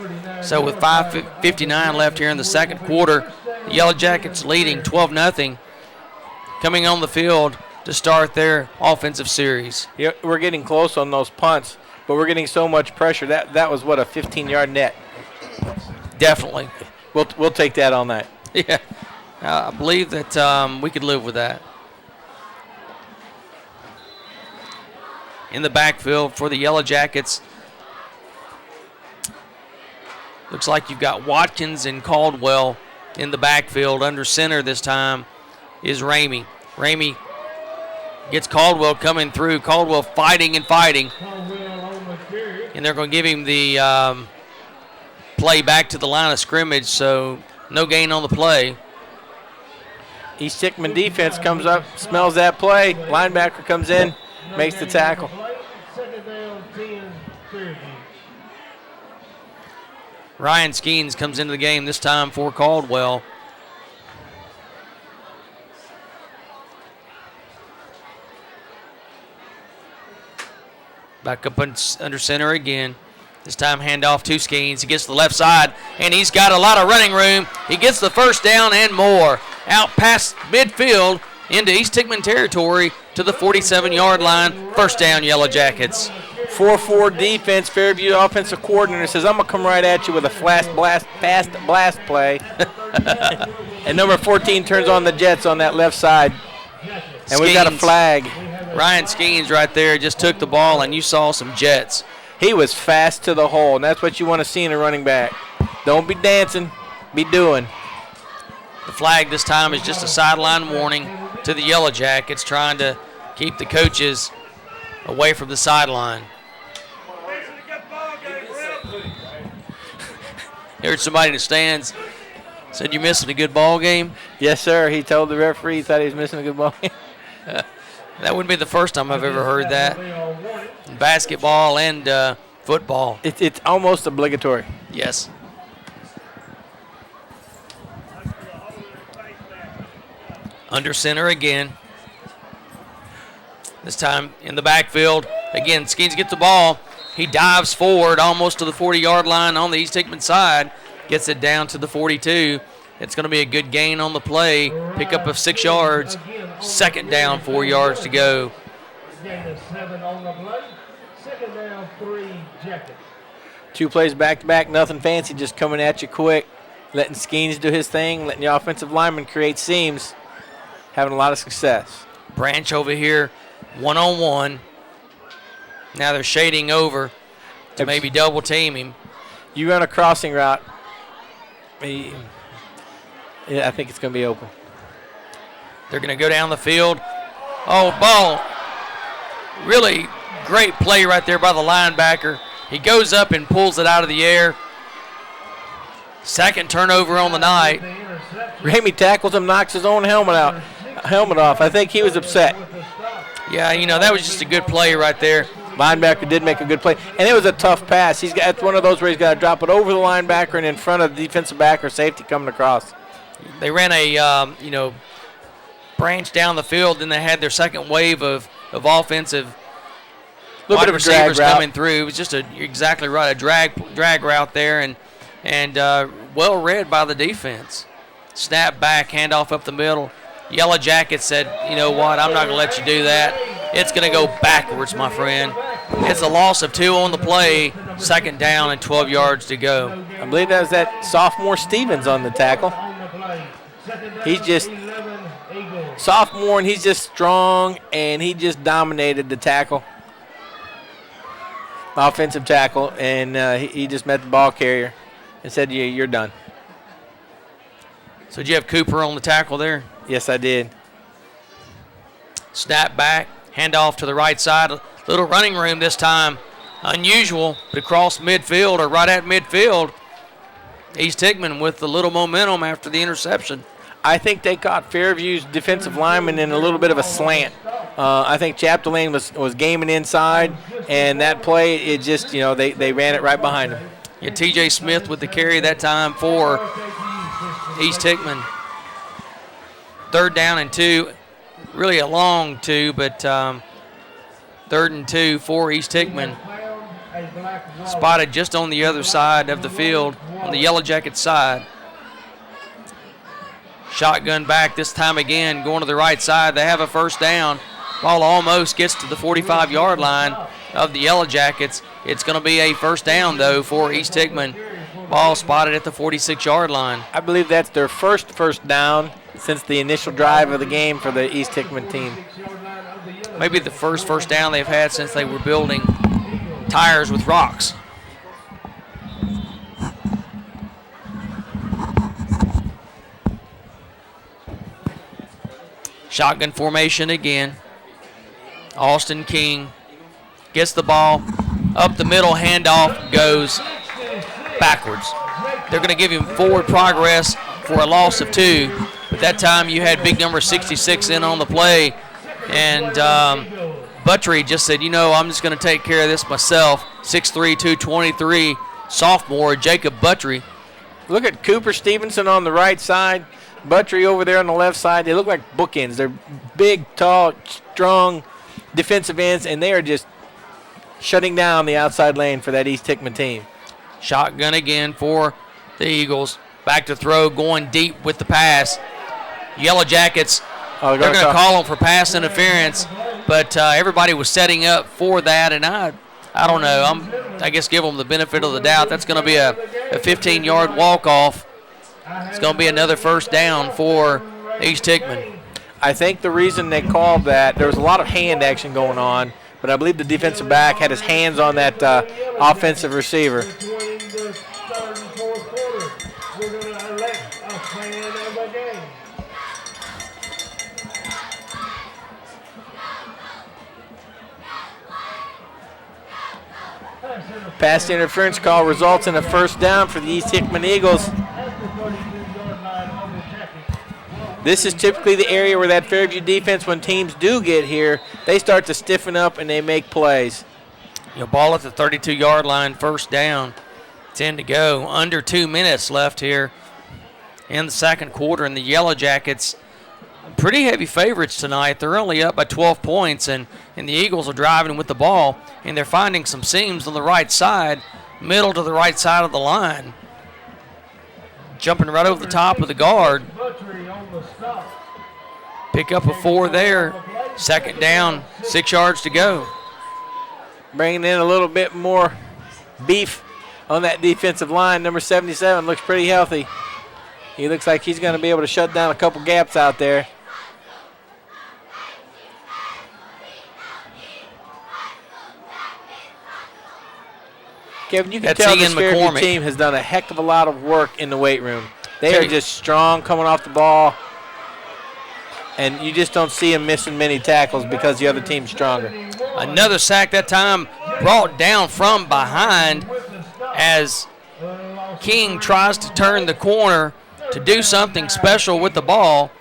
So with 5:59 left here in the second quarter, the Yellow Jackets leading 12-0, coming on the field to start their offensive series. Yeah, we're getting close on those punts, but we're getting so much pressure. That was, what, a 15-yard net? Definitely. We'll take that all night. Yeah, I believe that we could live with that. In the backfield for the Yellow Jackets, looks like you've got Watkins and Caldwell in the backfield. Under center this time is Ramey. Ramey Gets Caldwell coming through. Caldwell fighting and fighting. Caldwell on the carry. And they're going to give him the play back to the line of scrimmage, so no gain on the play. East Hickman defense comes up, smells that play. Linebacker comes in, makes the tackle. Second down, 10, Fairview. Ryan Skeens comes into the game this time for Caldwell. Back up under center again. This time handoff to Skeens. He gets to the left side, and he's got a lot of running room. He gets the first down and more. Out past midfield into East Hickman territory to the 47-yard line. First down, Yellow Jackets. 4-4 defense. Fairview offensive coordinator says, I'm going to come right at you with a fast blast play. And number 14 turns on the Jets on that left side. And we've got a flag. Ryan Skeens right there just took the ball, and you saw some Jets. He was fast to the hole, and that's what you want to see in a running back. Don't be dancing, be doing. The flag this time is just a sideline warning to the Yellow Jackets, trying to keep the coaches away from the sideline. Heard somebody in the stands said, "You're missing a good ball game." Yes, sir. He told the referee he thought he was missing a good ball game. That wouldn't be the first time I've ever heard that. In basketball and football. It's almost obligatory. Yes. Under center again. This time in the backfield. Again, Skeens gets the ball. He dives forward almost to the 40-yard line on the East Hickman side. Gets it down to the 42. It's going to be a good gain on the play. Pickup of 6 yards. Second down, 4 yards to go. Gain of 7 on the play. Second down, 3 Jackets. 2 plays back-to-back, nothing fancy, just coming at you quick. Letting Skeens do his thing, letting the offensive lineman create seams. Having a lot of success. Branch over here, one-on-one. Now they're shading over to maybe double team him. You run a crossing route. Yeah, I think it's going to be open. They're going to go down the field. Oh, ball. Really great play right there by the linebacker. He goes up and pulls it out of the air. Second turnover on the night. Ramey tackles him, knocks his own helmet off. I think he was upset. Yeah, you know, that was just a good play right there. Linebacker did make a good play, and it was a tough pass. It's one of those where he's got to drop it over the linebacker and in front of the defensive back or safety coming across. They ran a, branch down the field, then they had their second wave of offensive Little bit of a drag receivers route. coming through. It was just exactly right, a drag route there, and well read by the defense. Snap back, handoff up the middle. Yellow Jackets said, you know what, I'm not going to let you do that. It's going to go backwards, my friend. It's a loss of 2 on the play, second down and 12 yards to go. I believe that was that sophomore Stevens on the tackle. He's just sophomore, and he's just strong, and he just dominated the tackle. Offensive tackle, and he just met the ball carrier and said, yeah, you're done. So did you have Cooper on the tackle there? Yes, I did. Snap back, handoff to the right side. A little running room this time. Unusual, but across midfield or right at midfield. East Hickman with a little momentum after the interception. I think they caught Fairview's defensive lineman in a little bit of a slant. I think Chapdelaine was gaming inside, and that play, it just, they ran it right behind him. Yeah, T.J. Smith with the carry that time for East Hickman. Third down and 2. Really a long 2, but third and 2 for East Hickman. Spotted just on the other side of the field, on the Yellow Jackets side. Shotgun back this time again, going to the right side. They have a first down. Ball almost gets to the 45-yard line of the Yellow Jackets. It's going to be a first down, though, for East Hickman. Ball spotted at the 46-yard line. I believe that's their first down since the initial drive of the game for the East Hickman team. Maybe the first down they've had since they were building tires with rocks. Shotgun formation again. Austin King gets the ball up the middle, handoff goes backwards. They're going to give him forward progress for a loss of 2, but that time you had big number 66 in on the play, and Buttrey just said, I'm just going to take care of this myself. 6'3", 223, sophomore Jacob Buttrey. Look at Cooper Stevenson on the right side, Buttrey over there on the left side. They look like bookends. They're big, tall, strong defensive ends, and they are just shutting down the outside lane for that East Hickman team. Shotgun again for the Eagles. Back to throw, going deep with the pass. Yellow Jackets, they're going to call them for pass interference, but everybody was setting up for that, and I don't know. I guess give them the benefit of the doubt. That's going to be a 15-yard walk-off. It's going to be another first down for East Hickman. I think the reason they called that, there was a lot of hand action going on, but I believe the defensive back had his hands on that offensive receiver. Pass interference call results in a first down for the East Hickman Eagles. This is typically the area where that Fairview defense, when teams do get here, they start to stiffen up and they make plays. Ball at the 32-yard line, first down. 10 to go. Under 2 minutes left here in the second quarter, and the Yellow Jackets, pretty heavy favorites tonight. They're only up by 12 points, and the Eagles are driving with the ball, and they're finding some seams on the right side, middle to the right side of the line. Jumping right over the top of the guard. Pick up a 4 there. Second down, 6 yards to go. Bringing in a little bit more beef on that defensive line. Number 77 looks pretty healthy. He looks like he's going to be able to shut down a couple gaps out there. Kevin, you can tell this Fairview team has done a heck of a lot of work in the weight room. They are just strong coming off the ball, and you just don't see them missing many tackles because the other team's stronger. Another sack that time brought down from behind as King tries to turn the corner to do something special with the ball.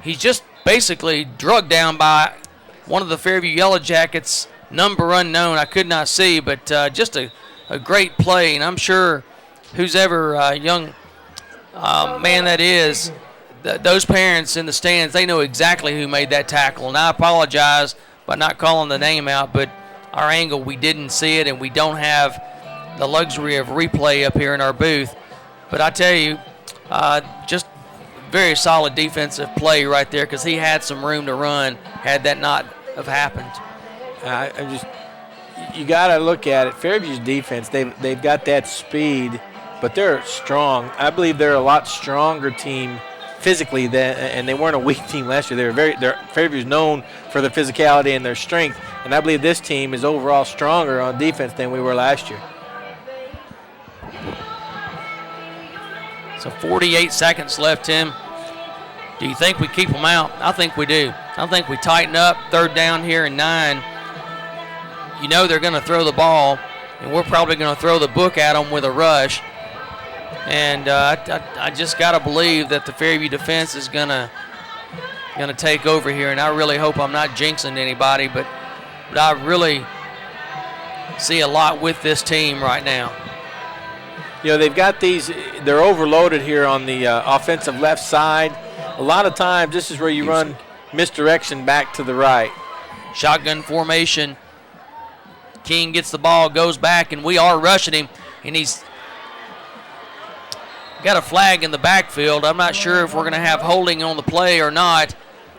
He's just basically drugged down by one of the Fairview Yellow Jackets, number unknown, I could not see, but just a great play, and I'm sure who's ever young man that is, those parents in the stands, they know exactly who made that tackle. And I apologize by not calling the name out, but our angle, we didn't see it, and we don't have the luxury of replay up here in our booth. But I tell you, just very solid defensive play right there because he had some room to run had that not have happened. You got to look at it. Fairview's defense, they've got that speed, but they're strong. I believe they're a lot stronger team physically and they weren't a weak team last year. Fairview's known for their physicality and their strength, and I believe this team is overall stronger on defense than we were last year. So 48 seconds left, Tim. Do you think we keep them out? I think we do. I think we tighten up. Third down here and 9. You know they're going to throw the ball, and we're probably going to throw the book at them with a rush. And I just got to believe that the Fairview defense is going to take over here, and I really hope I'm not jinxing anybody, but I really see a lot with this team right now. They've got they're overloaded here on the offensive left side. A lot of times this is where you run misdirection back to the right. Shotgun formation. King gets the ball, goes back, and we are rushing him, and he's got a flag in the backfield. I'm not sure if we're going to have holding on the play or not.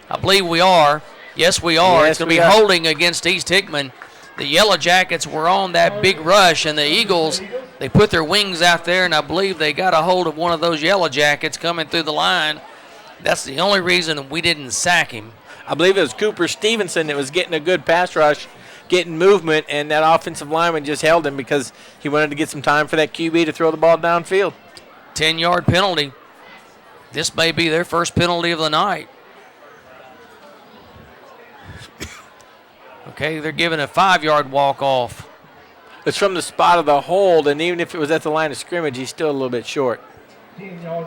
I believe we are. Yes, we are. Yes, it's going to be holding against East Hickman. The Yellow Jackets were on that big rush, and the Eagles, they put their wings out there, and I believe they got a hold of one of those Yellow Jackets coming through the line. That's the only reason we didn't sack him. I believe it was Cooper Stevenson that was getting a good pass rush, getting movement, and that offensive lineman just held him because he wanted to get some time for that QB to throw the ball downfield. 10-yard penalty. This may be their first penalty of the night. Okay, they're giving a 5-yard walk-off. It's from the spot of the hold, and even if it was at the line of scrimmage, he's still a little bit short.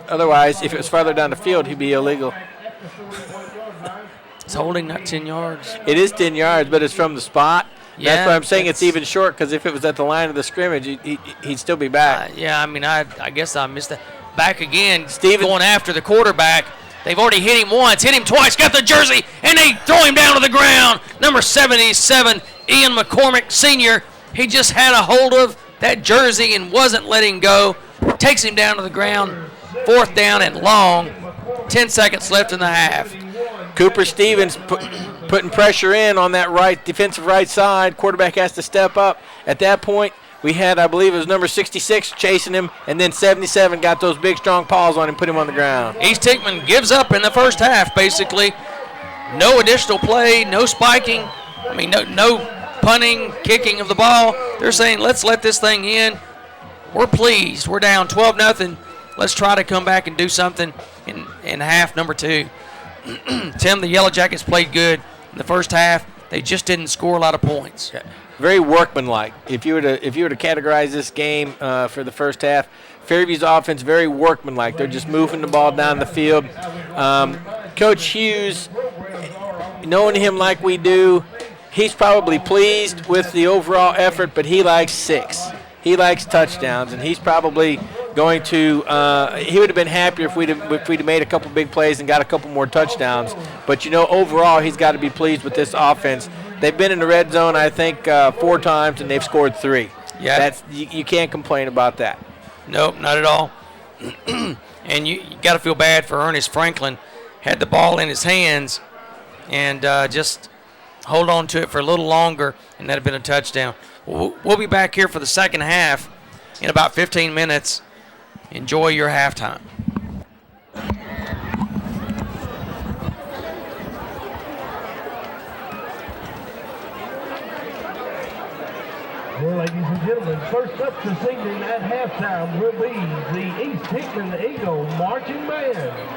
Otherwise, if it was farther down the field, he'd be illegal. It's holding, not 10 yards. It is 10 yards, but it's from the spot. Yeah, that's why I'm saying it's even short, because if it was at the line of the scrimmage, he'd still be back. Yeah, I mean, I guess I missed that. Back again, Steven going after the quarterback. They've already hit him once, hit him twice, got the jersey, and they throw him down to the ground. Number 77, Ian McCormick, Sr., he just had a hold of that jersey and wasn't letting go. Takes him down to the ground. 4th down and long. 10 seconds left in the half. Cooper Stevens putting pressure in on that right defensive right side. Quarterback has to step up. At that point, we had, I believe it was number 66 chasing him, and then 77 got those big, strong paws on him, put him on the ground. East Hickman gives up in the first half, basically. No additional play, no spiking. I mean, no punting, kicking of the ball. They're saying, let's let this thing in. We're pleased. We're down 12-0. Let's try to come back and do something in half number 2. Tim, the Yellow Jackets played good in the first half. They just didn't score a lot of points. Yeah. Very workmanlike. If you were to categorize this game for the first half, Fairview's offense very workmanlike. They're just moving the ball down the field. Coach Hughes, knowing him like we do, he's probably pleased with the overall effort, but he likes 6. He likes touchdowns, and he's probably going to he would have been happier if we'd made a couple big plays and got a couple more touchdowns. But, overall, he's got to be pleased with this offense. They've been in the red zone, I think, 4 times, and they've scored 3. Yeah. You can't complain about that. Nope, not at all. And you got to feel bad for Ernest Franklin. Had the ball in his hands and just hold on to it for a little longer, and that had been a touchdown. We'll be back here for the second half in about 15 minutes. Enjoy your halftime. Well, ladies and gentlemen, first up this evening at halftime will be the East Hickman Eagle Marching Band.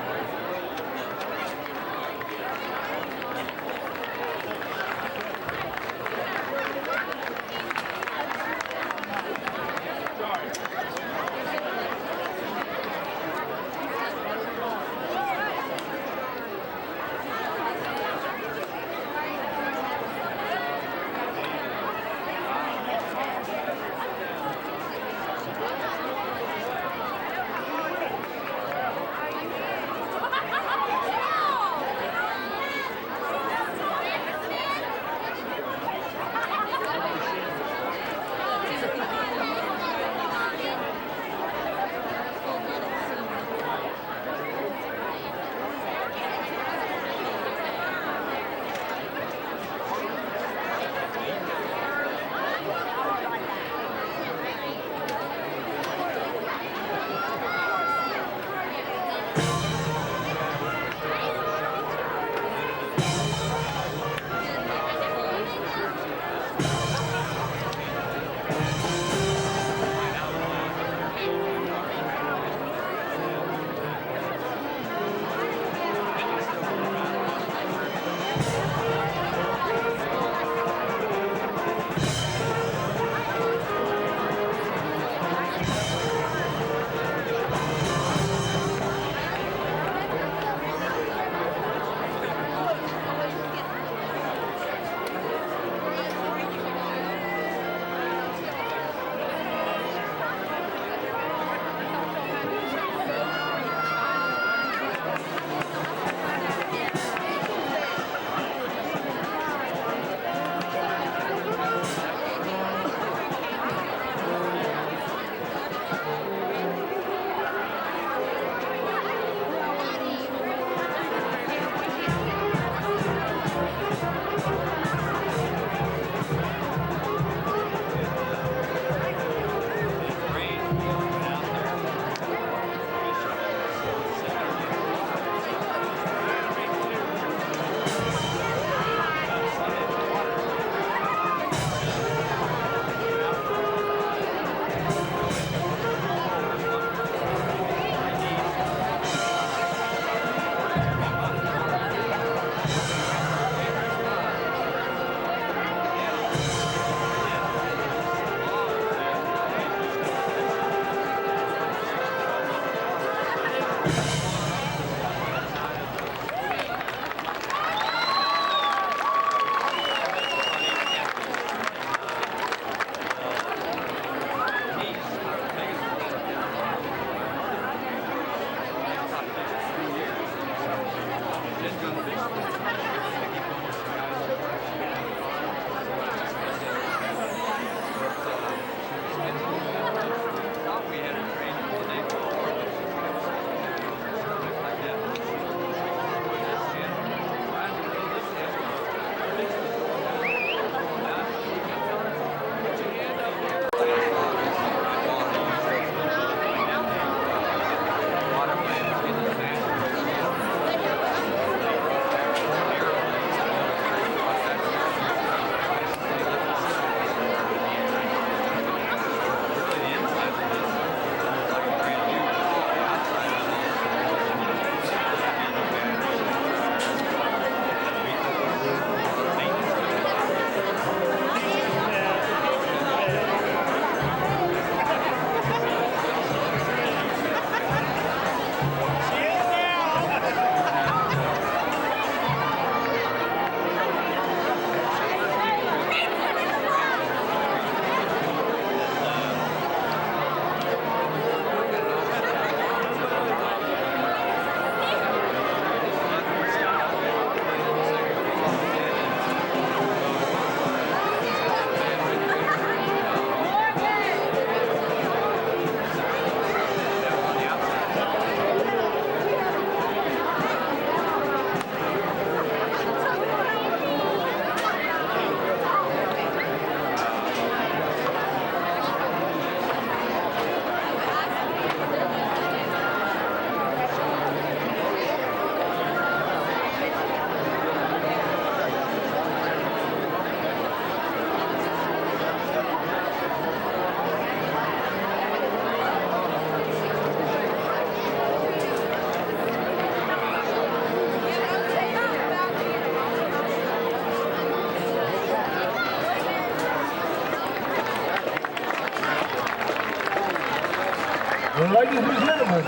Ladies and gentlemen,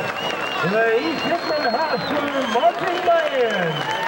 the East Hickman High School Marching Band.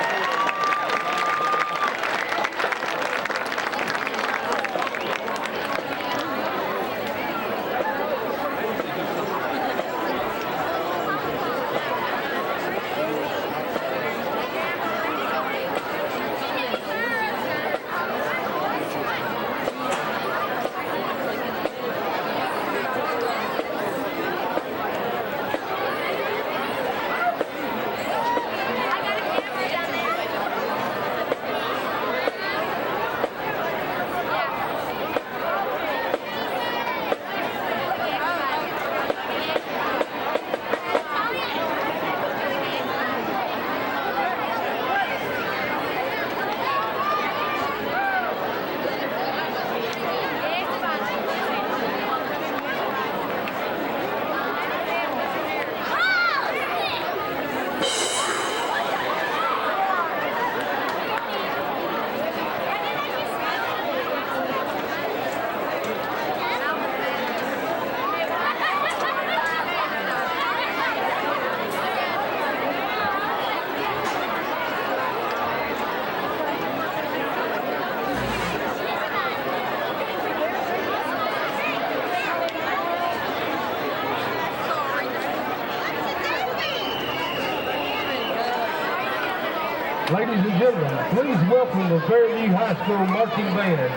Ladies and gentlemen, please welcome the Fairview High School Marching Band.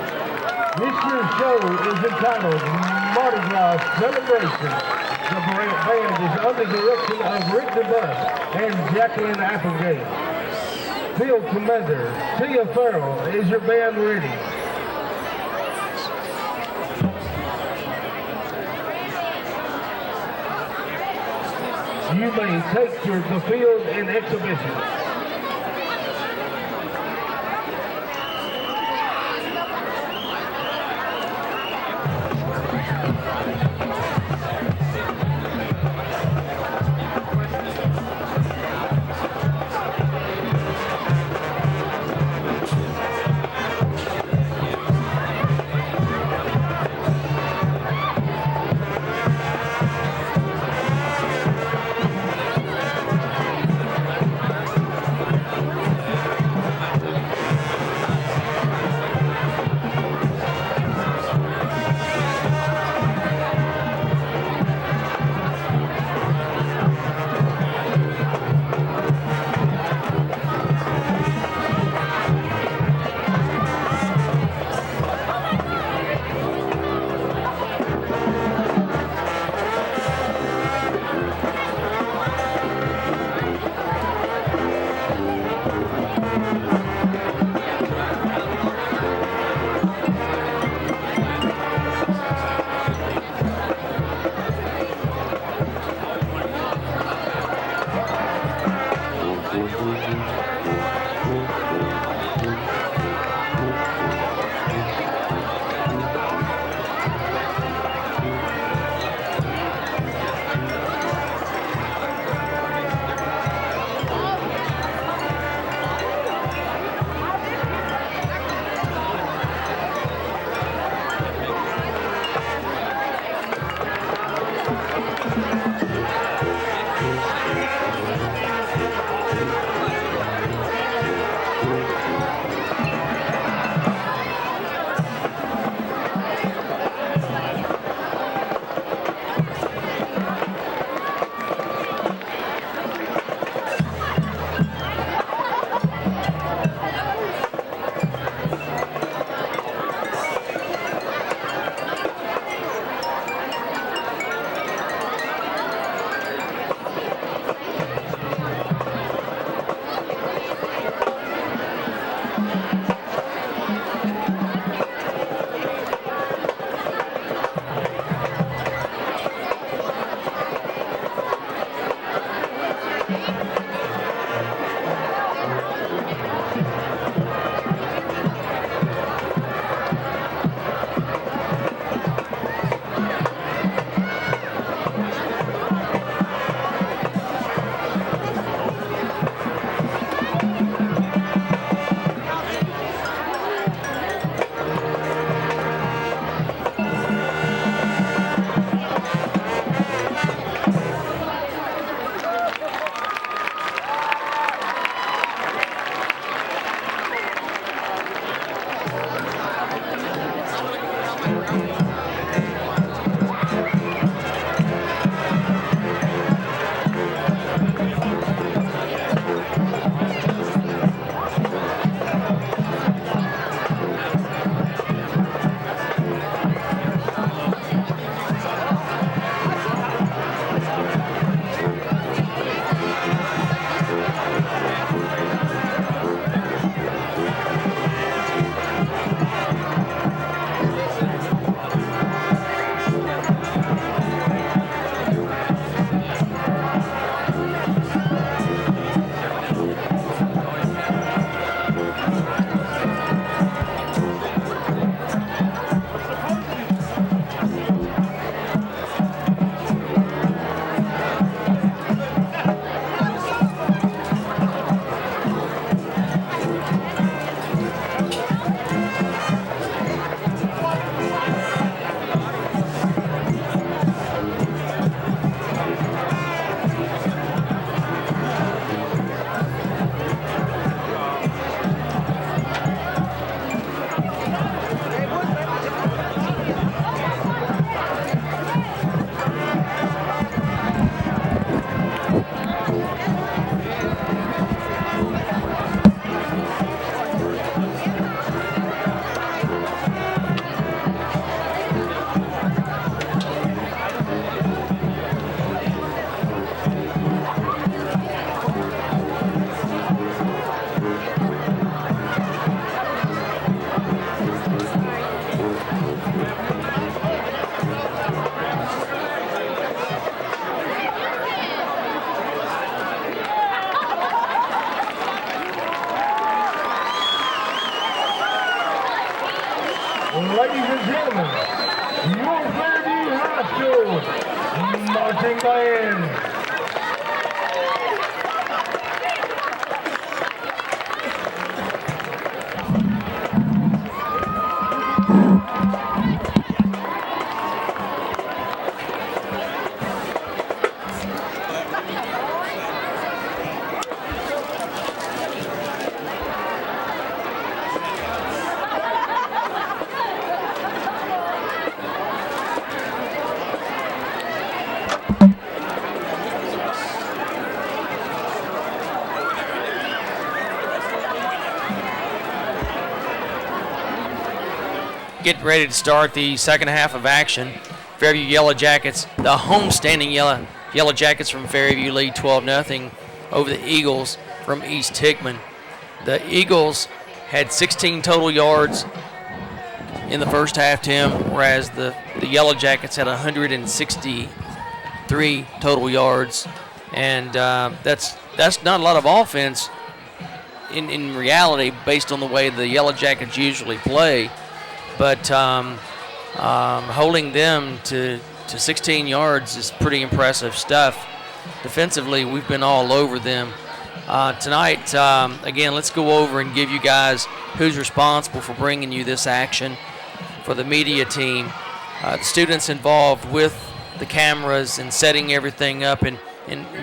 This year's show is entitled Mardi Gras Celebration. The band is under the direction of Rick DeBus and Jacqueline Applegate. Field Commander Tia Farrell, is your band ready? You may take the field in exhibition. Ladies and gentlemen, your Fairview High School marching band. Getting ready to start the second half of action. Fairview Yellow Jackets, the homestanding Yellow Jackets from Fairview lead 12-0 over the Eagles from East Hickman. The Eagles had 16 total yards in the first half, Tim, whereas the Yellow Jackets had 163 total yards, and that's not a lot of offense in reality based on the way the Yellow Jackets usually play. But holding them to 16 yards is pretty impressive stuff. Defensively, we've been all over them. Tonight, again, let's go over and give you guys who's responsible for bringing you this action for the media team. The students involved with the cameras and setting everything up. And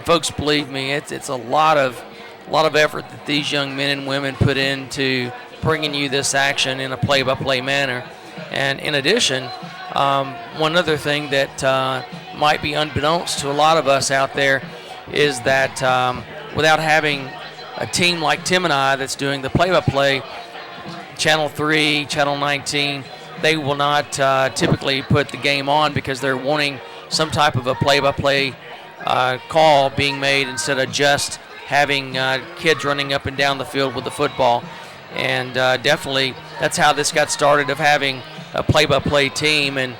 folks, believe me, it's a lot of effort that these young men and women put into bringing you this action in a play-by-play manner. And in addition, one other thing that might be unbeknownst to a lot of us out there is that without having a team like Tim and I that's doing the play-by-play, Channel 3, Channel 19, they will not typically put the game on because they're wanting some type of a play-by-play call being made instead of just having kids running up and down the field with the football. And definitely that's how this got started, of having a play-by-play team. And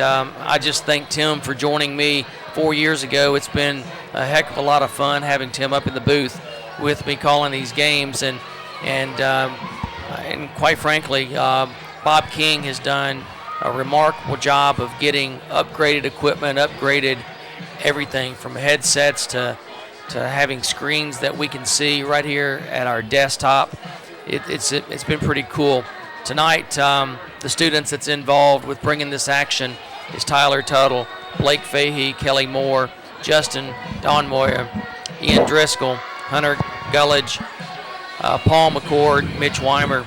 I just thank Tim for joining me 4 years ago. It's been a heck of a lot of fun having Tim up in the booth with me calling these games. And quite frankly, Bob King has done a remarkable job of getting upgraded equipment, upgraded everything from headsets to having screens that we can see right here at our desktop. It's been pretty cool. Tonight, the students that's involved with bringing this action is Tyler Tuttle, Blake Fahey, Kelly Moore, Justin Donmoyer, Ian Driscoll, Hunter Gullidge, Paul McCord, Mitch Weimer,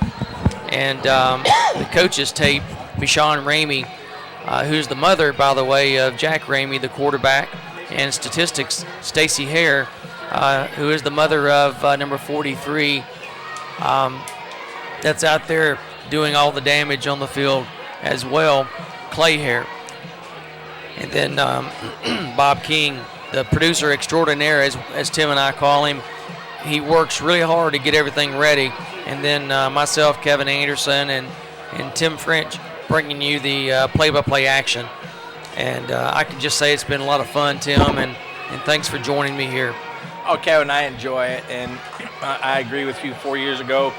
and the coaches tape, Michonne Ramey, who's the mother, by the way, of Jack Ramey, the quarterback, and statistics, Stacy Hare, who is the mother of number 43, that's out there doing all the damage on the field as well, Clay Hare. And then Bob King, the producer extraordinaire, as Tim and I call him. He works really hard to get everything ready. And then myself, Kevin Anderson, and Tim French bringing you the play-by-play action. And I can just say it's been a lot of fun, Tim, and thanks for joining me here. Oh, Kevin, I enjoy it, and I agree with you. 4 years ago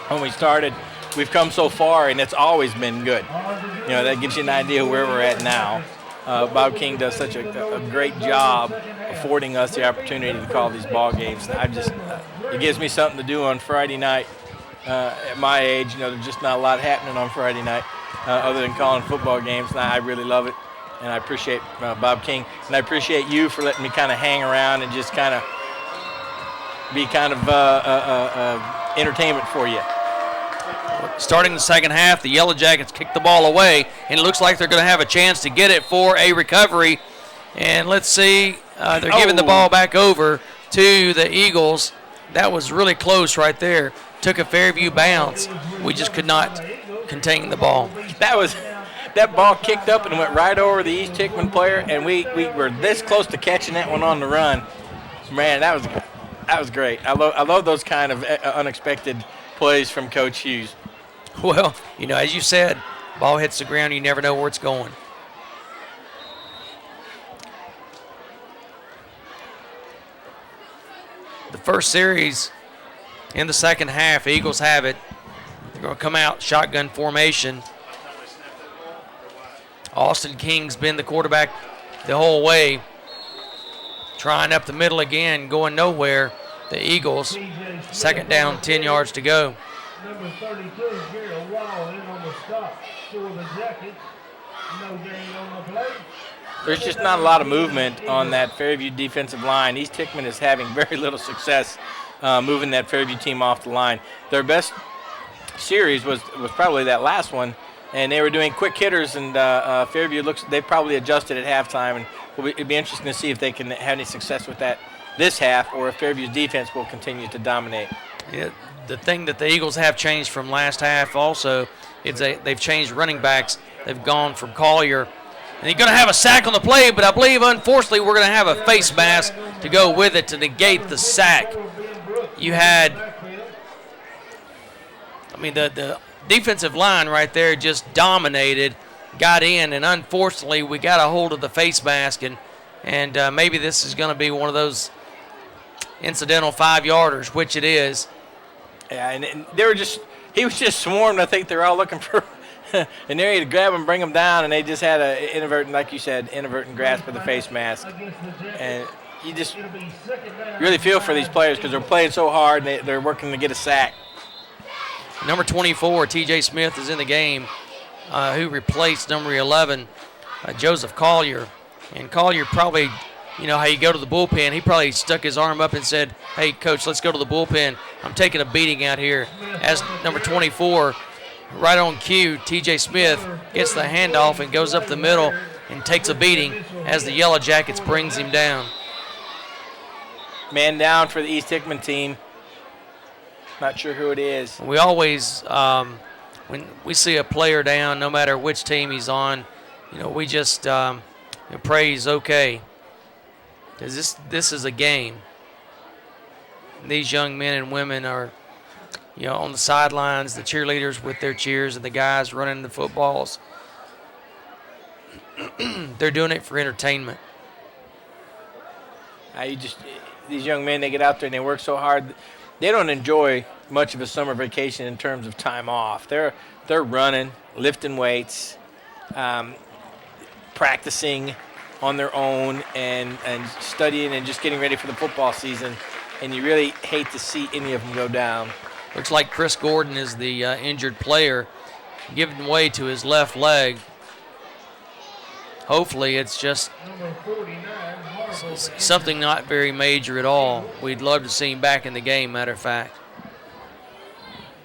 when we started, we've come so far, and it's always been good. You know, that gives you an idea where we're at now. Bob King does such a great job affording us the opportunity to call these ball games. It gives me something to do on Friday night. At my age, you know, there's just not a lot happening on Friday night other than calling football games, and I really love it. And I appreciate Bob King, and I appreciate you for letting me kind of hang around and just kind of be kind of entertainment for you. Starting the second half, the Yellow Jackets kick the ball away, and it looks like they're going to have a chance to get it for a recovery. And let's see, they're giving the ball back over to the Eagles. That was really close right there. Took a Fairview bounce. We just could not contain the ball. That ball kicked up and went right over the East Hickman player, and we were this close to catching that one on the run. Man, that was great. I love those kind of unexpected plays from Coach Hughes. Well, you know, as you said, ball hits the ground, you never know where it's going. The first series in the second half, Eagles have it. They're going to come out shotgun formation. Austin King's been the quarterback the whole way. Trying up the middle again, going nowhere. The Eagles, second down, 10 yards to go. Number 32, Gerald Wall in on the stop for the Jackets. No gain on the play. There's just not a lot of movement on that Fairview defensive line. East Hickman is having very little success moving that Fairview team off the line. Their best series was probably that last one, and they were doing quick hitters, and Fairview they probably adjusted at halftime, and it'd be interesting to see if they can have any success with that this half, or if Fairview's defense will continue to dominate. Yeah, the thing that the Eagles have changed from last half also is they've changed running backs. They've gone from Collier, and he's going to have a sack on the play, but I believe, unfortunately, we're going to have a face mask to go with it to negate the sack. You had, the defensive line right there just dominated, got in, and unfortunately, we got a hold of the face mask, and maybe this is going to be one of those incidental 5-yarders, which it is. Yeah, and he was just swarmed. I think they're all looking for an area to grab him, bring him down, and they just had a inadvertent grasp of the face mask. And you just really feel for these players because they're playing so hard and they're working to get a sack. Number 24, T.J. Smith, is in the game, who replaced number 11, Joseph Collier. And Collier probably, how you go to the bullpen, he probably stuck his arm up and said, hey, Coach, let's go to the bullpen. I'm taking a beating out here. As number 24, right on cue, T.J. Smith gets the handoff and goes up the middle and takes a beating as the Yellow Jackets brings him down. Man down for the East Hickman team. Not sure who it is. We always, when we see a player down, no matter which team he's on, we just pray he's okay. Because this is a game. These young men and women are, on the sidelines, the cheerleaders with their cheers and the guys running the footballs. They're doing it for entertainment. These young men, they get out there and they work so hard. They don't enjoy much of a summer vacation in terms of time off. They're running, lifting weights, practicing on their own, and studying and just getting ready for the football season. And you really hate to see any of them go down. Looks like Chris Gordon is the injured player, giving way to his left leg. Hopefully it's just something not very major at all. We'd love to see him back in the game, matter of fact.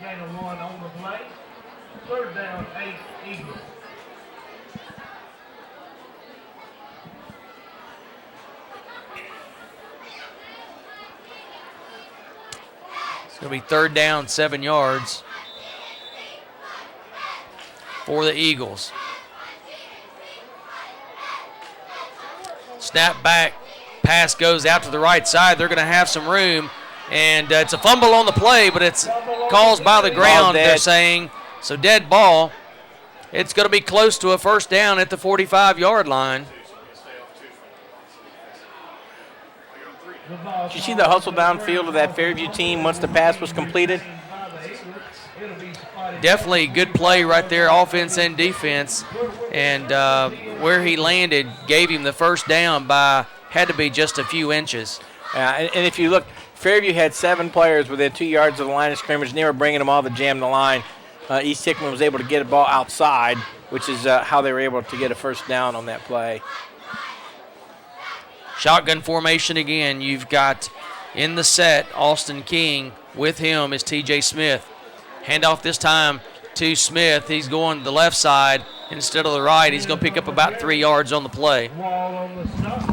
Gain of 1 on the play. Third down, 8 Eagles. It's going to be third down, 7 yards for the Eagles. Snap back, pass goes out to the right side. They're going to have some room, and it's a fumble on the play, but it's caused by the ground, they're saying. So dead ball. It's going to be close to a first down at the 45-yard line. Did you see the hustle downfield of that Fairview team once the pass was completed? Definitely good play right there, offense and defense. And where he landed gave him the first down by, had to be just a few inches. And if you look, Fairview had 7 players within 2 yards of the line of scrimmage, and they were bringing them all to jam the line. East Hickman was able to get a ball outside, which is how they were able to get a first down on that play. Shotgun formation again. You've got in the set Austin King. With him is T.J. Smith. Handoff this time to Smith. He's going to the left side instead of the right. He's going to pick up about 3 yards on the play. Wall on the stop.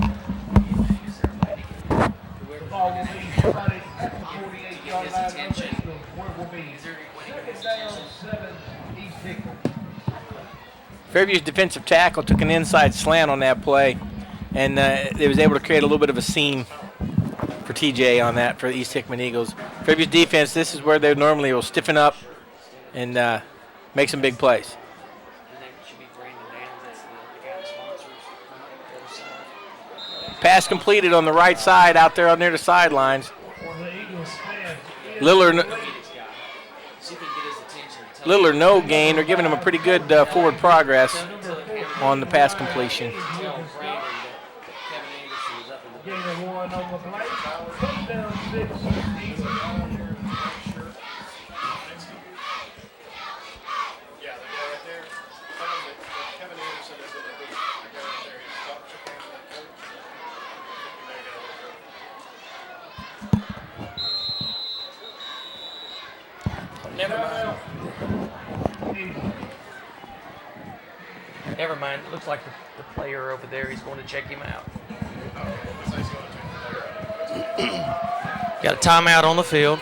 The ball will be spotted at the 48-yard line. Where will be second down, 7 East Hickman. Fairview's defensive tackle took an inside slant on that play, and they was able to create a little bit of a seam for TJ on that for the East Hickman Eagles. Fairview's defense, this is where they normally will stiffen up and make some big plays. Pass completed on the right side out there near the sidelines. Lillard. little or no gain. They're giving him a pretty good forward progress on the pass completion. Gain of 1 on the play. Touchdown 6-16. Never mind. It looks like the player over there, he's going to check him out. Got a timeout on the field.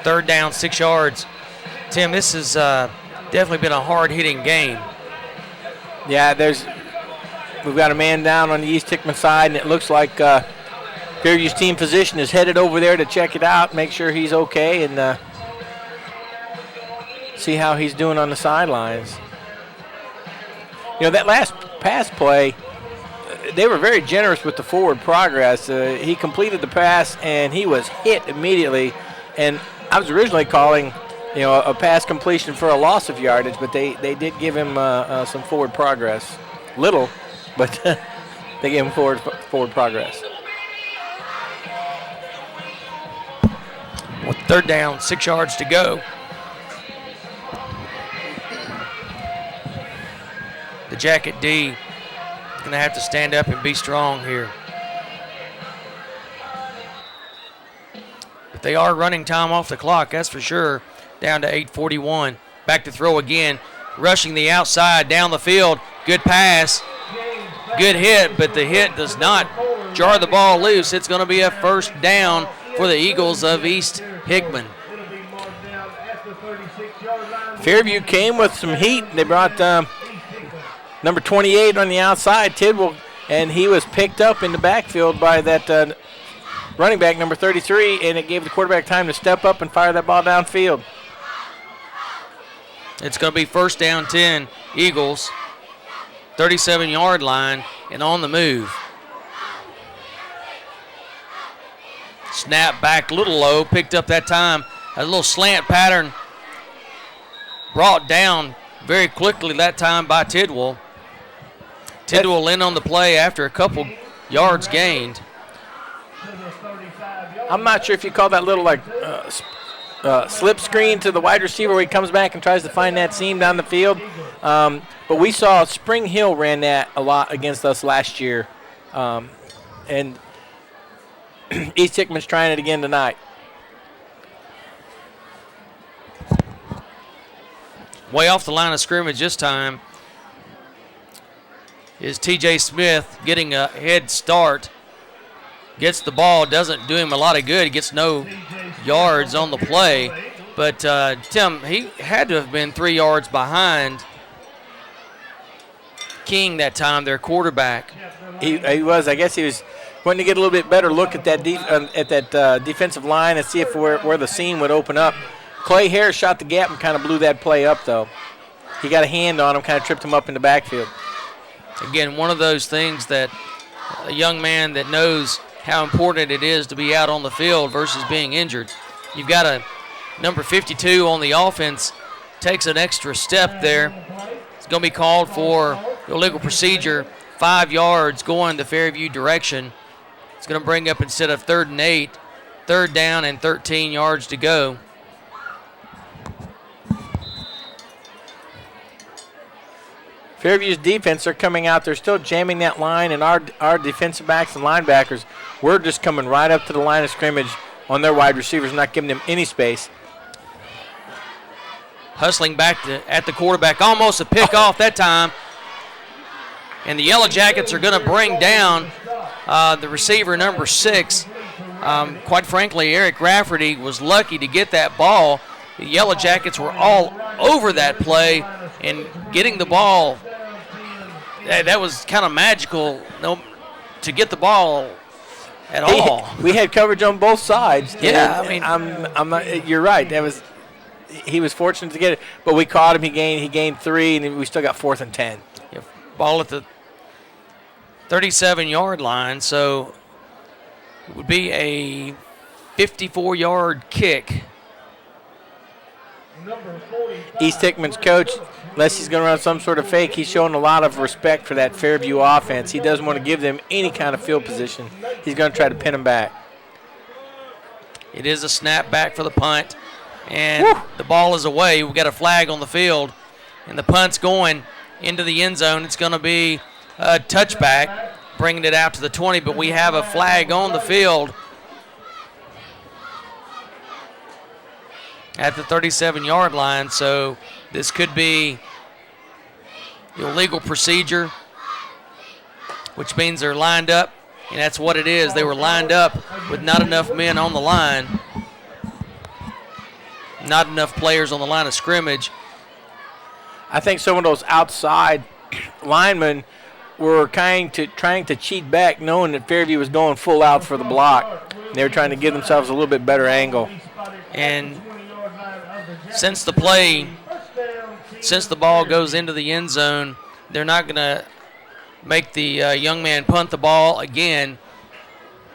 3rd down, 6 yards. Tim, this has definitely been a hard-hitting game. Yeah, we've got a man down on the East Hickman side, and it looks like Fairview's team physician is headed over there to check it out, make sure he's okay, and see how he's doing on the sidelines. You know, that last pass play, they were very generous with the forward progress. He completed the pass, and he was hit immediately. And I was originally calling, a pass completion for a loss of yardage, but they did give him some forward progress. Little, but they gave him forward progress. With 3rd down, 6 yards to go. The Jacket D is going to have to stand up and be strong here. But they are running time off the clock, that's for sure. Down to 8:41. Back to throw again. Rushing the outside down the field. Good pass. Good hit, but the hit does not jar the ball loose. It's going to be a 1st down for the Eagles of East Hickman. Fairview came with some heat. They brought number 28 on the outside, Tidwell, and he was picked up in the backfield by that running back, number 33, and it gave the quarterback time to step up and fire that ball downfield. It's going to be 1st down 10, Eagles, 37-yard line, and on the move. Snap back a little low, picked up that time. A little slant pattern brought down very quickly that time by Tidwell. Tidwell in on the play after a couple yards gained. I'm not sure if you call that little slip screen to the wide receiver where he comes back and tries to find that seam down the field. But we saw Spring Hill ran that a lot against us last year. And East Hickman's trying it again tonight. Way off the line of scrimmage this time is T.J. Smith getting a head start. Gets the ball, doesn't do him a lot of good. He gets no yards on the play. But, Tim, he had to have been 3 yards behind King that time, their quarterback. He was. I guess he was wanting to get a little bit better look at that defensive line and see if where the seam would open up. Clay Harris shot the gap and kind of blew that play up, though. He got a hand on him, kind of tripped him up in the backfield. Again, one of those things that a young man that knows how important it is to be out on the field versus being injured. You've got a number 52 on the offense, takes an extra step there. It's going to be called for illegal procedure, 5 yards going the Fairview direction. It's going to bring up, instead of 3rd and 8, 3rd down and 13 yards to go. Fairview's defense are coming out. They're still jamming that line, and our defensive backs and linebackers, we're just coming right up to the line of scrimmage on their wide receivers, not giving them any space. Hustling back at the quarterback, almost a pick off that time. And the Yellow Jackets are going to bring down the receiver, number 6. Quite frankly, Eric Rafferty was lucky to get that ball. The Yellow Jackets were all over that play, and getting the ball, that was kind of magical to get the ball at all. We had coverage on both sides. Yeah, I mean, I'm not, you're right. He was fortunate to get it, but we caught him. He gained 3, and we still got 4th and 10. Yeah, ball at the 37-yard line, so it would be a 54-yard kick. East Hickman's coach, unless he's going to run some sort of fake, he's showing a lot of respect for that Fairview offense. He doesn't want to give them any kind of field position. He's going to try to pin them back. It is a snap back for the punt, and the ball is away. We've got a flag on the field, and the punt's going into the end zone. It's going to be a touchback, bringing it out to the 20, but we have a flag on the field at the 37-yard line, so this could be illegal procedure, which means they're lined up, and that's what it is. They were lined up with not enough men on the line, not enough players on the line of scrimmage. I think some of those outside linemen were trying to cheat back, knowing that Fairview was going full out for the block. They were trying to give themselves a little bit better angle. And since the ball goes into the end zone, they're not going to make the young man punt the ball again.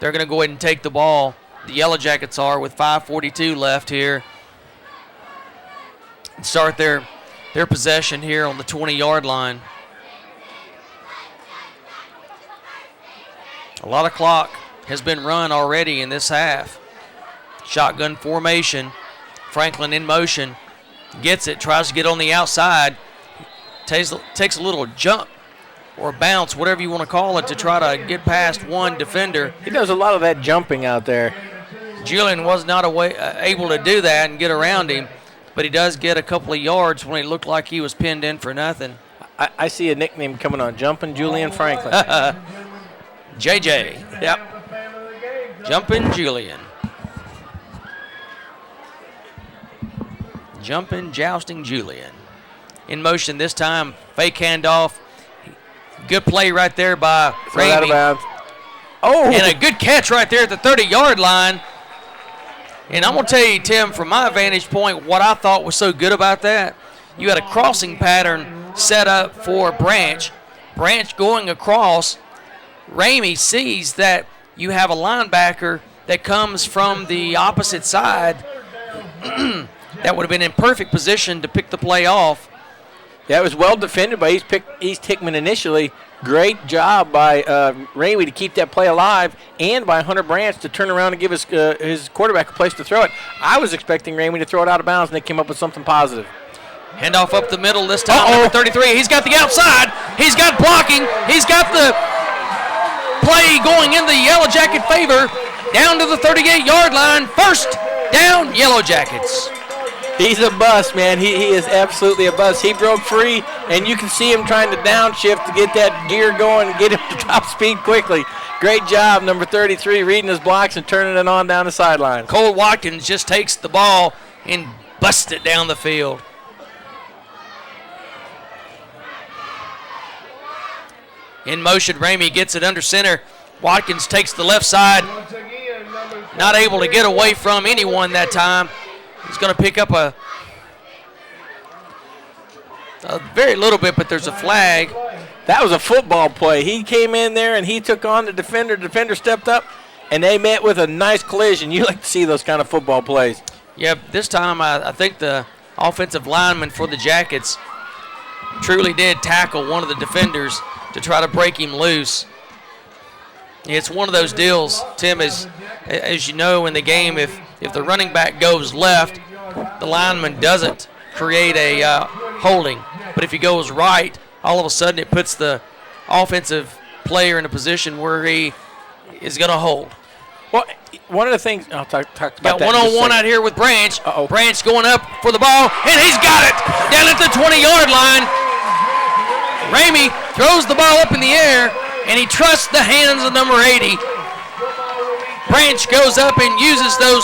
They're going to go ahead and take the ball. The Yellow Jackets are with 5:42 left here. Start their possession here on the 20-yard line. A lot of clock has been run already in this half. Shotgun formation. Franklin in motion. Gets it, tries to get on the outside. Takes a little jump or bounce, whatever you want to call it, to try to get past one defender. He does a lot of that jumping out there. Julian was not able to do that and get around him, but he does get a couple of yards when it looked like he was pinned in for nothing. I see a nickname coming on, Jumping Julian Franklin. JJ. Yep. Jumping Julian. Jumping, jousting Julian. In motion this time, fake handoff. Good play right there by Ramey. Oh! And a good catch right there at the 30-yard line. And I'm going to tell you, Tim, from my vantage point, what I thought was so good about that, you had a crossing pattern set up for Branch. Branch going across. Ramey sees that you have a linebacker that comes from the opposite side that would have been in perfect position to pick the play off. That was well defended by East Hickman initially. Great job by Ramey to keep that play alive, and by Hunter Branch to turn around and give his quarterback a place to throw it. I was expecting Ramey to throw it out of bounds, and they came up with something positive. Handoff up the middle this time, number 33. He's got the outside. He's got blocking. He's got the play going in the Yellow Jacket favor down to the 38-yard line. First down, Yellow Jackets. He's a bust, man. He is absolutely a bust. He broke free, and you can see him trying to downshift to get that gear going and get him to top speed quickly. Great job, number 33, reading his blocks and turning it on down the sideline. Cole Watkins just takes the ball and busts it down the field. In motion, Ramey gets it under center. Watkins takes the left side. Not able to get away from anyone that time. He's going to pick up a very little bit, but there's a flag. That was a football play. He came in there and he took on the defender. The defender stepped up, and they met with a nice collision. You like to see those kind of football plays. Yeah, this time I think the offensive lineman for the Jackets truly did tackle one of the defenders to try to break him loose. It's one of those deals, Tim, as you know in the game, if the running back goes left, the lineman doesn't create a holding. But if he goes right, all of a sudden it puts the offensive player in a position where he is going to hold. Well, one of the things I'll talk about got that one-on-one out here with Branch. Uh-oh. Branch going up for the ball, and he's got it down at the 20-yard line. Ramey throws the ball up in the air, and he trusts the hands of number 80. Branch goes up and uses those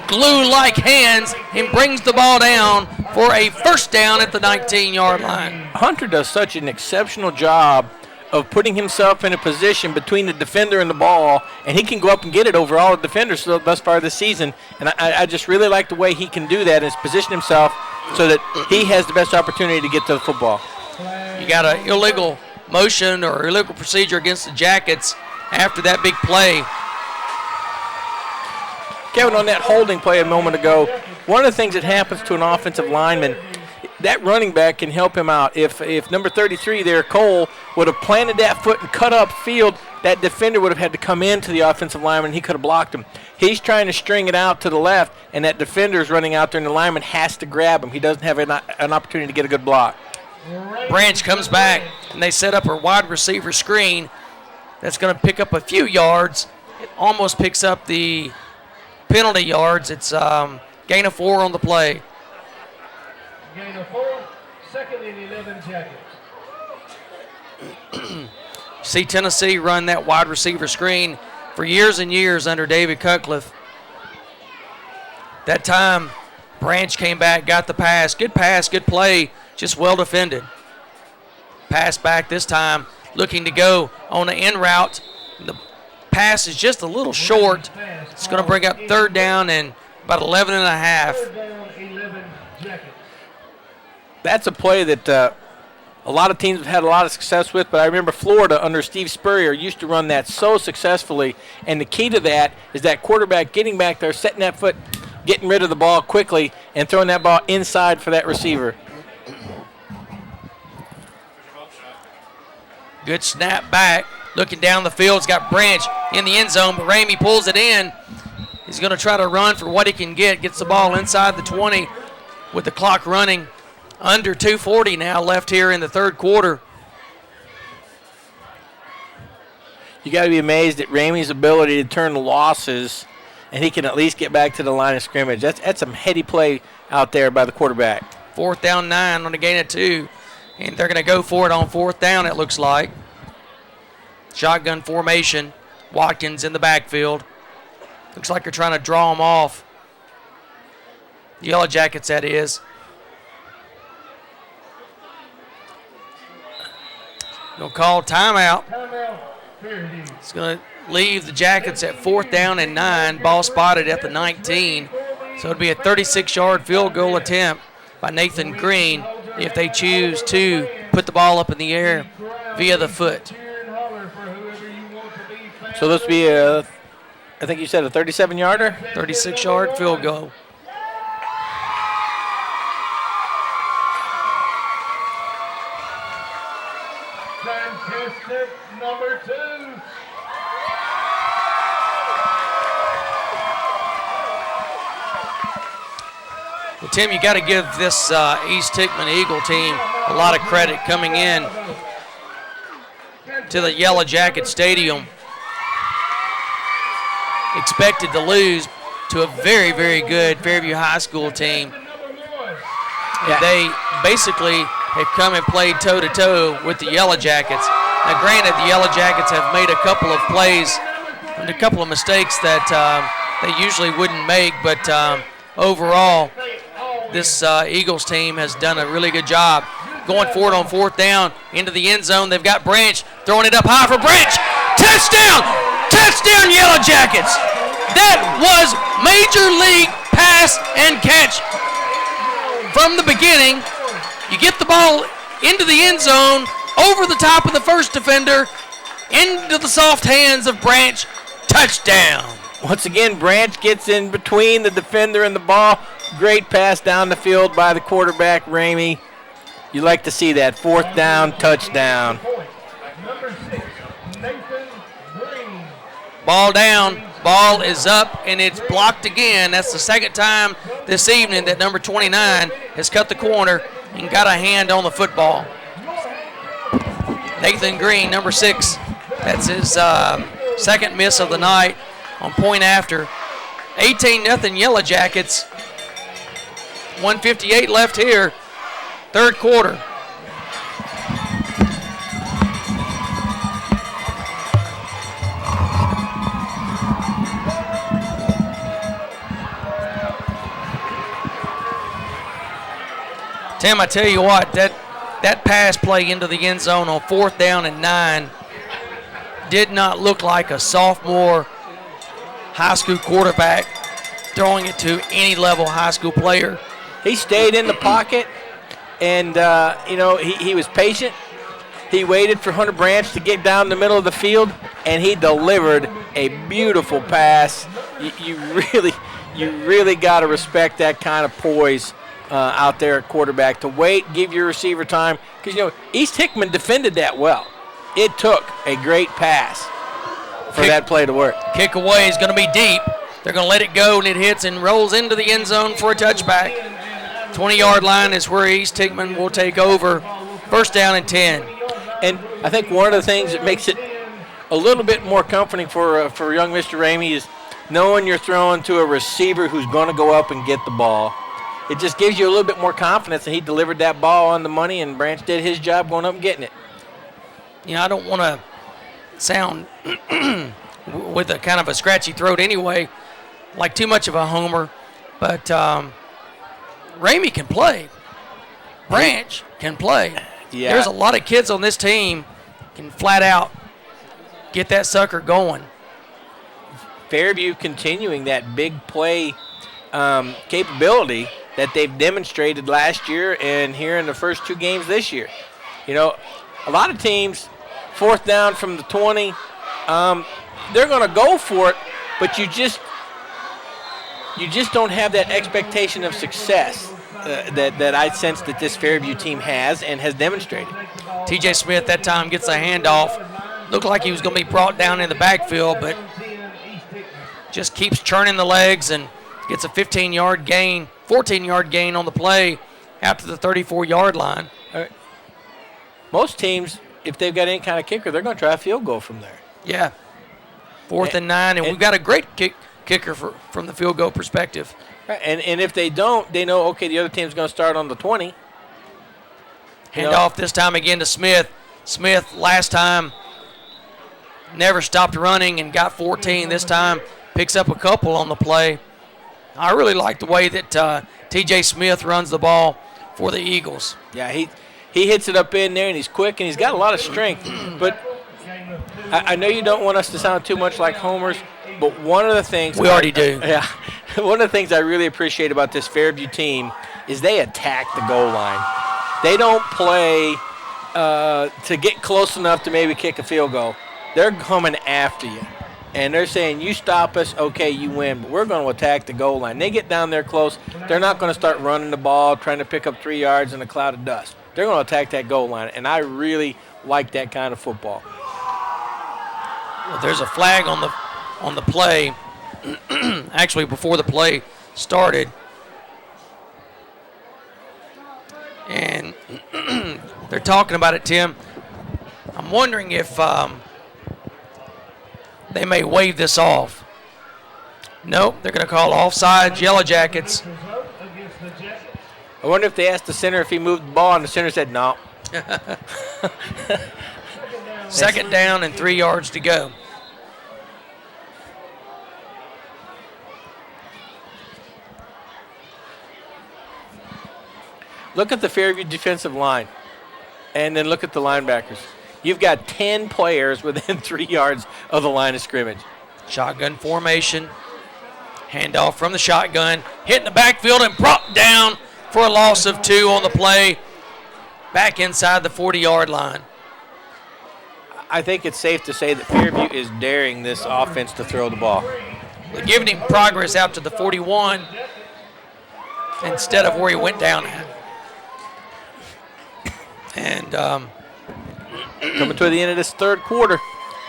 glue-like hands and brings the ball down for a first down at the 19-yard line. Hunter does such an exceptional job of putting himself in a position between the defender and the ball, and he can go up and get it over all the defenders thus far this season. And I just really like the way he can do that and position himself so that he has the best opportunity to get to the football. You got an illegal motion or illegal procedure against the Jackets after that big play. Kevin, on that holding play a moment ago, one of the things that happens to an offensive lineman, that running back can help him out. If number 33 there, Cole, would have planted that foot and cut up field, that defender would have had to come into the offensive lineman, and he could have blocked him. He's trying to string it out to the left, and that defender is running out there, and the lineman has to grab him. He doesn't have an opportunity to get a good block. Branch comes back, and they set up a wide receiver screen that's going to pick up a few yards. It almost picks up the penalty yards. It's gain of 4 on the play. Gain of 4, 2nd and 11 Jackets. See Tennessee run that wide receiver screen for years and years under David Cutcliffe. That time, Branch came back, got the pass, good play, just well defended. Pass back this time, looking to go on the in route. The pass is just a little short. It's going to bring up 3rd down and about 11 and a half. 3rd down, 11 Jackets. That's a play that a lot of teams have had a lot of success with, but I remember Florida under Steve Spurrier used to run that so successfully, and the key to that is that quarterback getting back there, setting that foot, getting rid of the ball quickly, and throwing that ball inside for that receiver. Good snap back, looking down the field. It's got Branch in the end zone, but Ramey pulls it in. He's going to try to run for what he can get. Gets the ball inside the 20 with the clock running. Under 2:40 now left here in the 3rd quarter. You got to be amazed at Ramey's ability to turn losses, and he can at least get back to the line of scrimmage. That's some heady play out there by the quarterback. 4th down 9 on a gain of 2. And they're going to go for it on 4th down, it looks like. Shotgun formation. Watkins in the backfield. Looks like they're trying to draw him off. The Yellow Jackets, that is. Going to call timeout. It's going to leave the Jackets at 4th down and 9. Ball spotted at the 19. So it'll be a 36-yard field goal attempt by Nathan Green if they choose to put the ball up in the air via the foot. So this will be I think you said a 37-yarder? 36-yard field goal. Contestant number 2. Well, Tim, you got to give this East Hickman Eagle team a lot of credit coming in to the Yellow Jacket Stadium. Expected to lose to a very, very good Fairview High School team. And they basically have come and played toe-to-toe with the Yellow Jackets. Now, granted, the Yellow Jackets have made a couple of plays and a couple of mistakes that they usually wouldn't make, but overall, this Eagles team has done a really good job. Going for it on 4th down into the end zone. They've got Branch throwing it up high for Branch. Touchdown! Touchdown, Yellow Jackets! That was Major League pass and catch from the beginning. You get the ball into the end zone, over the top of the first defender, into the soft hands of Branch. Touchdown! Once again, Branch gets in between the defender and the ball. Great pass down the field by the quarterback, Ramey. You like to see that 4th down touchdown. Number 6, Nathan Green. Ball down, ball is up, and it's blocked again. That's the 2nd time this evening that number 29 has cut the corner and got a hand on the football. Nathan Green, number 6, that's his 2nd miss of the night on point after. 18-0 Yellow Jackets. 1:58 left here, 3rd quarter. Tim, I tell you what, that pass play into the end zone on 4th down and 9 did not look like a sophomore high school quarterback throwing it to any level high school player. He stayed in the pocket, and he was patient. He waited for Hunter Branch to get down the middle of the field, and he delivered a beautiful pass. You really got to respect that kind of poise out there at quarterback, to wait, give your receiver time. Because, East Hickman defended that well. It took a great pass for that play to work. Kick away is going to be deep. They're going to let it go, and it hits and rolls into the end zone for a touchback. 20-yard line is where East Hickman will take over. First down and 10. And I think one of the things that makes it a little bit more comforting for young Mr. Ramey is knowing you're throwing to a receiver who's going to go up and get the ball. It just gives you a little bit more confidence that he delivered that ball on the money, and Branch did his job going up and getting it. I don't want to sound with a kind of a scratchy throat anyway, like too much of a homer, but Ramey can play. Branch can play. Yeah. There's a lot of kids on this team can flat out get that sucker going. Fairview continuing that big play capability that they've demonstrated last year and here in the first 2 games this year. A lot of teams, fourth down from the 20, they're going to go for it, but you just don't have that expectation of success that I sense that this Fairview team has and has demonstrated. T.J. Smith that time gets a handoff. Looked like he was going to be brought down in the backfield, but just keeps churning the legs and gets a 14-yard gain on the play after the 34-yard line. Most teams, if they've got any kind of kicker, they're going to try a field goal from there. Yeah. 4th and 9, and we've got a great kicker from the field goal perspective. Right. And if they don't, they know, okay, the other team's going to start on the 20. Handoff this time again to Smith. Smith last time never stopped running and got 14. This time picks up a couple on the play. I really like the way that T.J. Smith runs the ball for the Eagles. Yeah, he hits it up in there, and he's quick, and he's got a lot of strength. But I know you don't want us to sound too much like homers, but one of the things we already do. Yeah, one of the things I really appreciate about this Fairview team is they attack the goal line. They don't play to get close enough to maybe kick a field goal. They're coming after you. And they're saying, you stop us, okay, you win, but we're going to attack the goal line. They get down there close. They're not going to start running the ball, trying to pick up 3 yards in a cloud of dust. They're going to attack that goal line, and I really like that kind of football. Well, there's a flag on the play, actually before the play started. And they're talking about it, Tim. I'm wondering if they may wave this off. Nope, they're going to call offsides, Yellow Jackets. I wonder if they asked the center if he moved the ball, and the center said no. 2nd down and 3 yards to go. Look at the Fairview defensive line, and then look at the linebackers. You've got 10 players within 3 yards of the line of scrimmage. Shotgun formation. Handoff from the shotgun. Hitting the backfield and brought down for a loss of 2 on the play. Back inside the 40-yard line. I think it's safe to say that Fairview is daring this offense to throw the ball. They're giving him progress out to the 41 instead of where he went down at. And coming to the end of this 3rd quarter.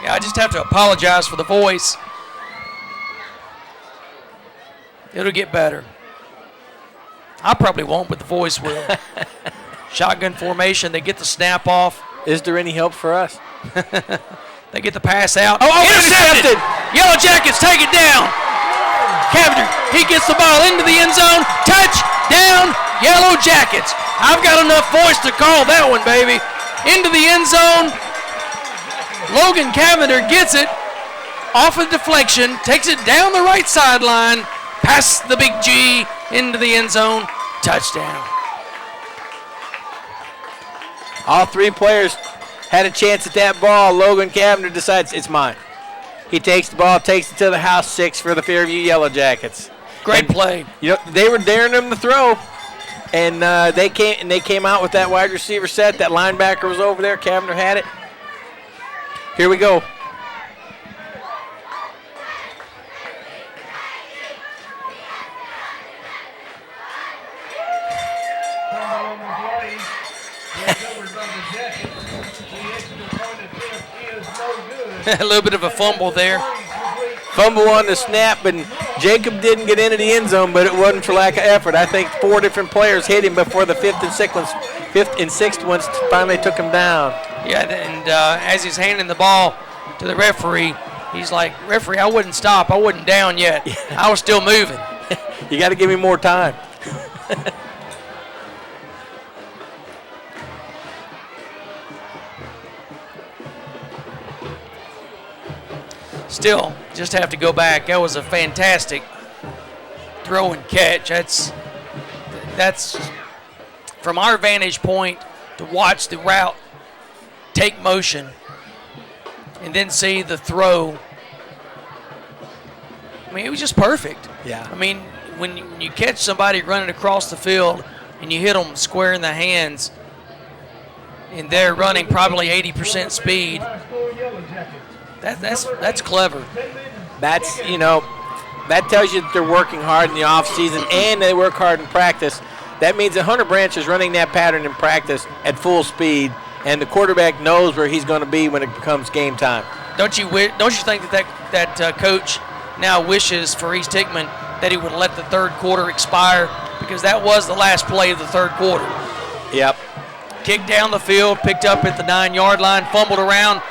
Yeah, I just have to apologize for the voice. It'll get better. I probably won't, but the voice will. Shotgun formation. They get the snap off. Is there any help for us? They get the pass out. Oh, intercepted! Yellow Jackets take it down. Cavender, he gets the ball into the end zone. Touchdown, Yellow Jackets. I've got enough voice to call that one, baby. Into the end zone. Logan Cavender gets it off a deflection, takes it down the right sideline, past the big G into the end zone. Touchdown. All 3 players had a chance at that ball. Logan Cavender decides it's mine. He takes the ball, takes it to the house, 6 for the Fairview Yellow Jackets. Great play. They were daring him to throw. And they came out with that wide receiver set. That linebacker was over there. Cavender had it. Here we go. A little bit of a fumble there. Fumble on the snap, and Jacob didn't get into the end zone, but it wasn't for lack of effort. I think 4 different players hit him before the fifth and sixth ones finally took him down. Yeah, and as he's handing the ball to the referee, he's like, "Referee, I wouldn't stop. I wasn't down yet. I was still moving." You got to give me more time. Still, just have to go back. That was a fantastic throw and catch. That's from our vantage point to watch the route take motion and then see the throw. I mean, it was just perfect. Yeah. I mean, when you catch somebody running across the field and you hit them square in the hands and they're running probably 80% speed, that's clever. That's, that tells you that they're working hard in the offseason and they work hard in practice. That means that Hunter Branch is running that pattern in practice at full speed, and the quarterback knows where he's going to be when it becomes game time. Don't you think that coach now wishes for East Hickman that he would let the third quarter expire, because that was the last play of the third quarter. Yep. Kicked down the field, picked up at the 9-yard line, fumbled around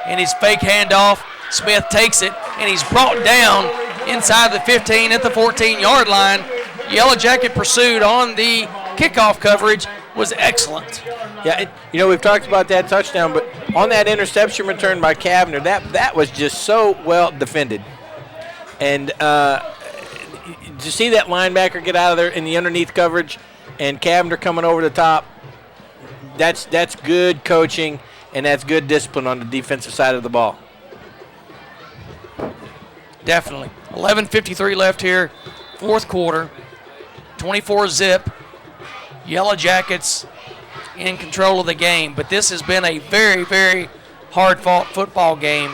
in his fake handoff. Smith takes it, and he's brought down inside the 15 at the 14-yard line. Yellow Jacket pursuit on the kickoff coverage was excellent. Yeah, we've talked about that touchdown, but on that interception return by Cavender, that was just so well defended. And to see that linebacker get out of there in the underneath coverage and Cavender coming over the top, that's good coaching, and that's good discipline on the defensive side of the ball. Definitely. 11:53 left here, fourth quarter, 24-zip. Yellow Jackets in control of the game, but this has been a very, very hard-fought football game,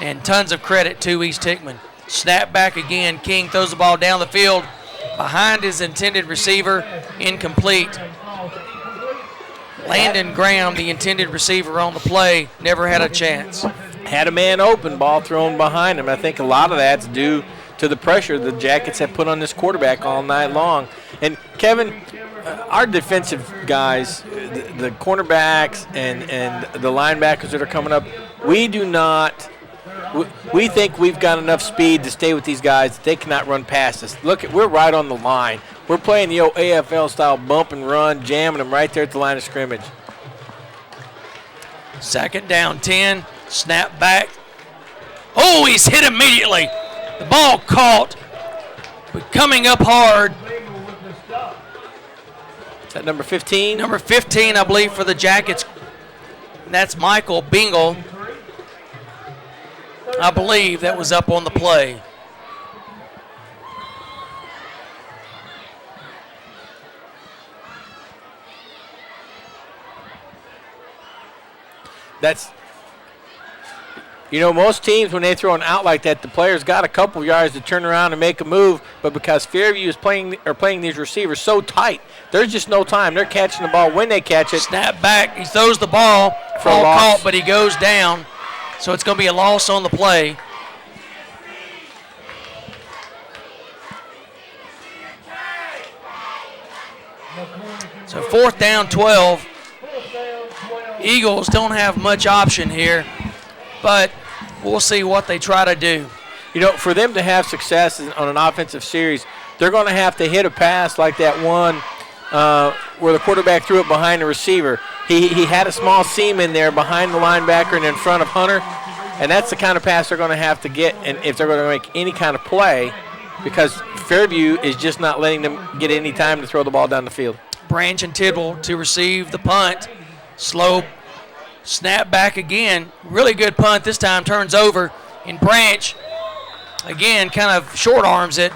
and tons of credit to East Hickman. Snap back again. King throws the ball down the field behind his intended receiver, incomplete. Landon Graham, the intended receiver on the play, never had a chance. Had a man open, ball thrown behind him. I think a lot of that's due to the pressure the Jackets have put on this quarterback all night long. And Kevin, our defensive guys, the cornerbacks and the linebackers that are coming up, we think we've got enough speed to stay with these guys. They cannot run past us. Look, we're right on the line. We're playing the old AFL style bump and run, jamming them right there at the line of scrimmage. Second down, 10. Snap back. Oh, he's hit immediately. The ball caught, but coming up hard. Is that number 15? Number 15, I believe, for the Jackets. And that's Michael Bingle. I believe that was up on the play. That's, most teams, when they throw an out like that, the player's got a couple yards to turn around and make a move, but because Fairview is playing these receivers so tight, there's just no time. They're catching the ball when they catch it. Snap back. He throws the ball. For a ball loss. caught, but he goes down. So it's going to be a loss on the play. So fourth down, 12. Eagles don't have much option here, but we'll see what they try to do. For them to have success on an offensive series, they're going to have to hit a pass like that one where the quarterback threw it behind the receiver. He had a small seam in there behind the linebacker and in front of Hunter, and that's the kind of pass they're going to have to get, and if they're going to make any kind of play, because Fairview is just not letting them get any time to throw the ball down the field. Branch and Tidwell to receive the punt. Slow snap back again. Really good punt this time. Turns over, and Branch, again, kind of short arms it.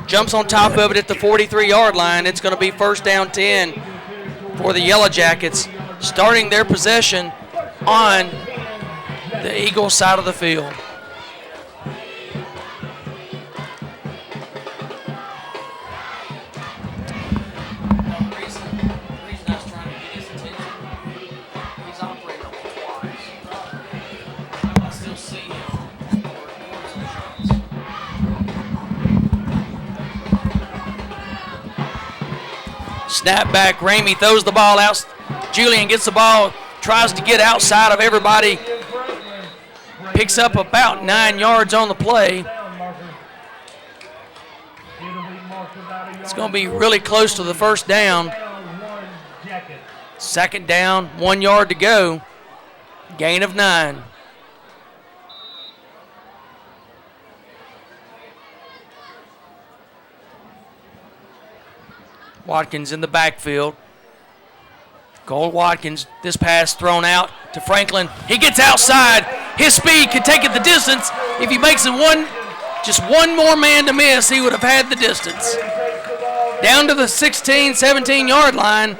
jumps on top of it at the 43-yard line. It's going to be first down 10 for the Yellow Jackets, starting their possession on the Eagles side of the field. Snap back, Ramey throws the ball out. Julian gets the ball, tries to get outside of everybody. Picks up about 9 yards on the play. It's going to be really close to the first down. Second down, 1 yard to go. Gain of 9. Watkins in the backfield. Cole Watkins, this pass thrown out to Franklin. He gets outside. His speed can take it the distance. If he makes it just one more man to miss, he would have had the distance. Down to the 16, 17-yard line.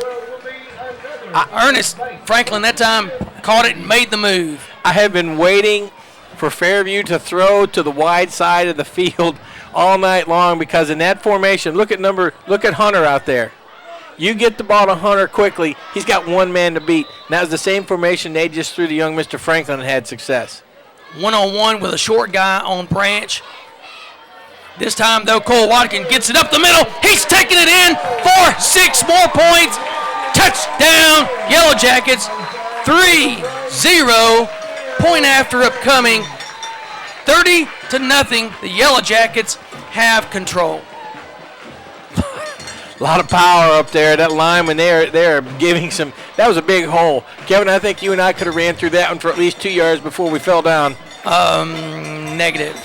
Ernest Franklin that time caught it and made the move. I have been waiting for Fairview to throw to the wide side of the field all night long, because in that formation, look at Hunter out there. You get the ball to Hunter quickly, he's got one man to beat. And that was the same formation they just threw to young Mr. Franklin and had success. One-on-one with a short guy on Branch. This time, though, Cole Watkins gets it up the middle. He's taking it in for 6 more points. Touchdown, Yellow Jackets. 3-0. Point after upcoming. 30-0. The Yellow Jackets have control. A lot of power up there. That lineman, they're giving some. That was a big hole. Kevin, I think you and I could have ran through that one for at least 2 yards before we fell down. Negative.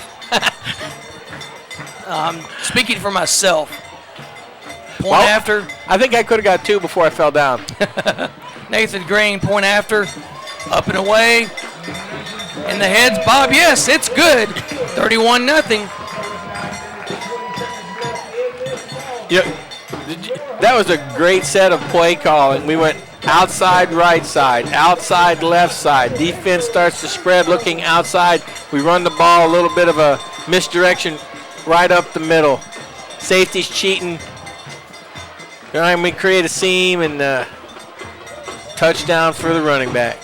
Speaking for myself. Point after. I think I could have got 2 before I fell down. Nathan Green, point after. Up and away. In the heads, Bob, yes, it's good. 31-0. Yeah. That was a great set of play calling. We went outside right side, outside left side. Defense starts to spread looking outside. We run the ball, a little bit of a misdirection right up the middle. Safety's cheating. And we create a seam and touchdown for the running back.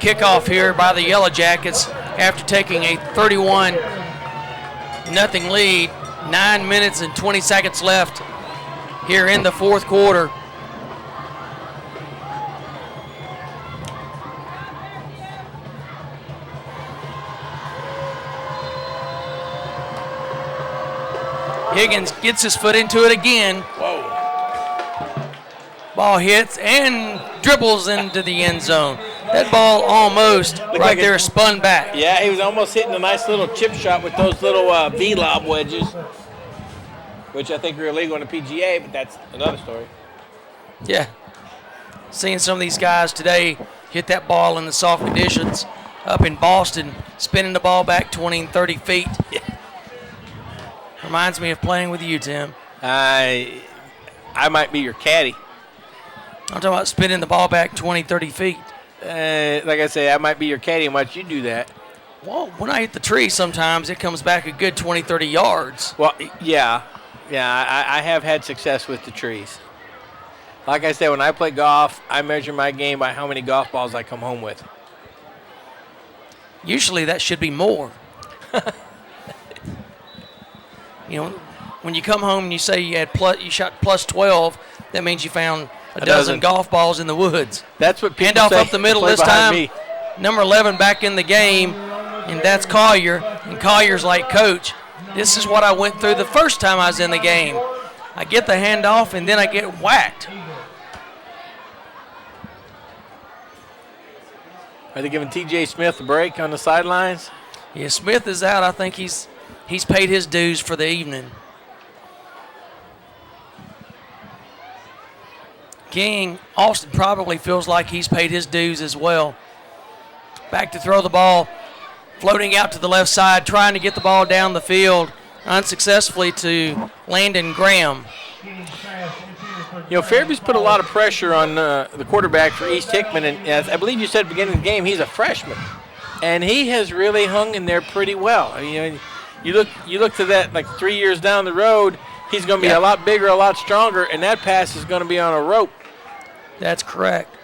Kickoff here by the Yellow Jackets after taking a 31-0 lead. 9 minutes and 20 seconds left here in the fourth quarter. Higgins gets his foot into it again. Whoa. Ball hits and dribbles into the end zone. That ball almost right there spun back. Yeah, he was almost hitting a nice little chip shot with those little V-lob wedges, which I think are illegal in the PGA, but that's another story. Yeah. Seeing some of these guys today hit that ball in the soft conditions up in Boston, spinning the ball back 20 and 30 feet. Yeah. Reminds me of playing with you, Tim. I might be your caddy. I'm talking about spinning the ball back 20, 30 feet. Like I say, I might be your caddy and watch you do that. Well, when I hit the tree, sometimes it comes back a good 20, 30 yards. Well, yeah. I have had success with the trees. Like I said, when I play golf, I measure my game by how many golf balls I come home with. Usually that should be more. You know, when you come home and you say you shot plus 12, that means you found a dozen golf balls in the woods. That's what people Handoff say. Up the middle this time. Number 11 back in the game, and that's Collier. And Collier's like, Coach, this is what I went through the first time I was in the game. I get the handoff, and then I get whacked. Are they giving T.J. Smith a break on the sidelines? Yeah, Smith is out. I think he's paid his dues for the evening. King, Austin probably feels like he's paid his dues as well. Back to throw the ball, floating out to the left side, trying to get the ball down the field, unsuccessfully to Landon Graham. You know, Fairview's put a lot of pressure on the quarterback for East Hickman, and as I believe you said at the beginning of the game, he's a freshman, and he has really hung in there pretty well. I mean, you look to that like 3 years down the road, he's going to be a lot bigger, a lot stronger, and that pass is going to be on a rope. That's correct.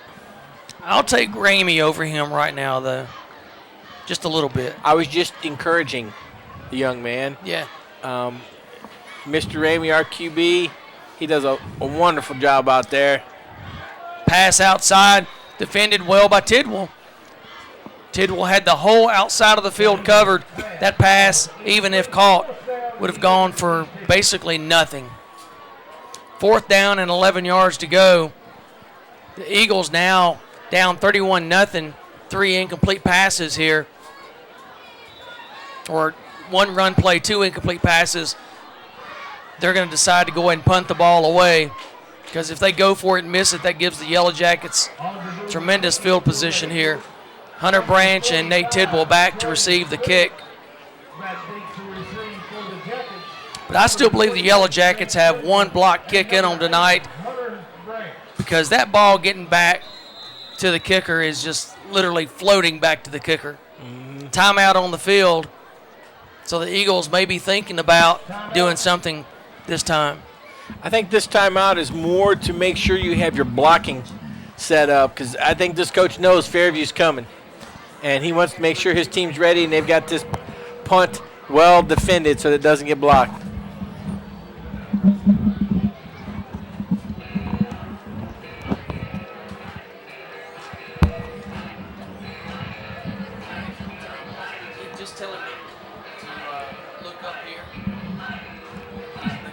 I'll take Ramey over him right now, though, just a little bit. I was just encouraging the young man. Yeah. Mr. Ramey, our QB, he does a wonderful job out there. Pass outside, defended well by Tidwell. Tidwell had the whole outside of the field covered. That pass, even if caught, would have gone for basically nothing. 4th down and 11 yards to go. The Eagles now down 31-0, 3 incomplete passes here. Or 1 run play, 2 incomplete passes. They're going to decide to go ahead and punt the ball away, because if they go for it and miss it, that gives the Yellow Jackets tremendous field position here. Hunter Branch and Nate Tidwell back to receive the kick. But I still believe the Yellow Jackets have 1 block kick in them tonight, because that ball getting back to the kicker is just literally floating back to the kicker. Timeout on the field. So the Eagles may be thinking about doing something this time. I think this timeout is more to make sure you have your blocking set up, because I think this coach knows Fairview's coming, and he wants to make sure his team's ready and they've got this punt well defended so that it doesn't get blocked. Just tell him to look up here.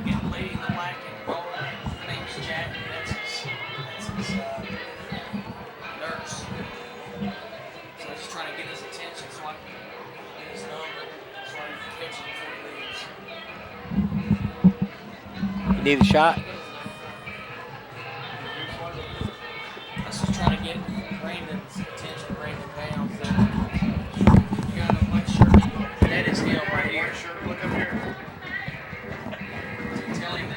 He's the lady in the black and gold. Her name's Jack. That's his nurse. So I'm just trying to get his attention so I can get his number so I can catch him before he leaves. You need a shot? I was just trying to get Brandon's attention, Brandon down. You got a white shirt. That is him right here. Look up here. Tell him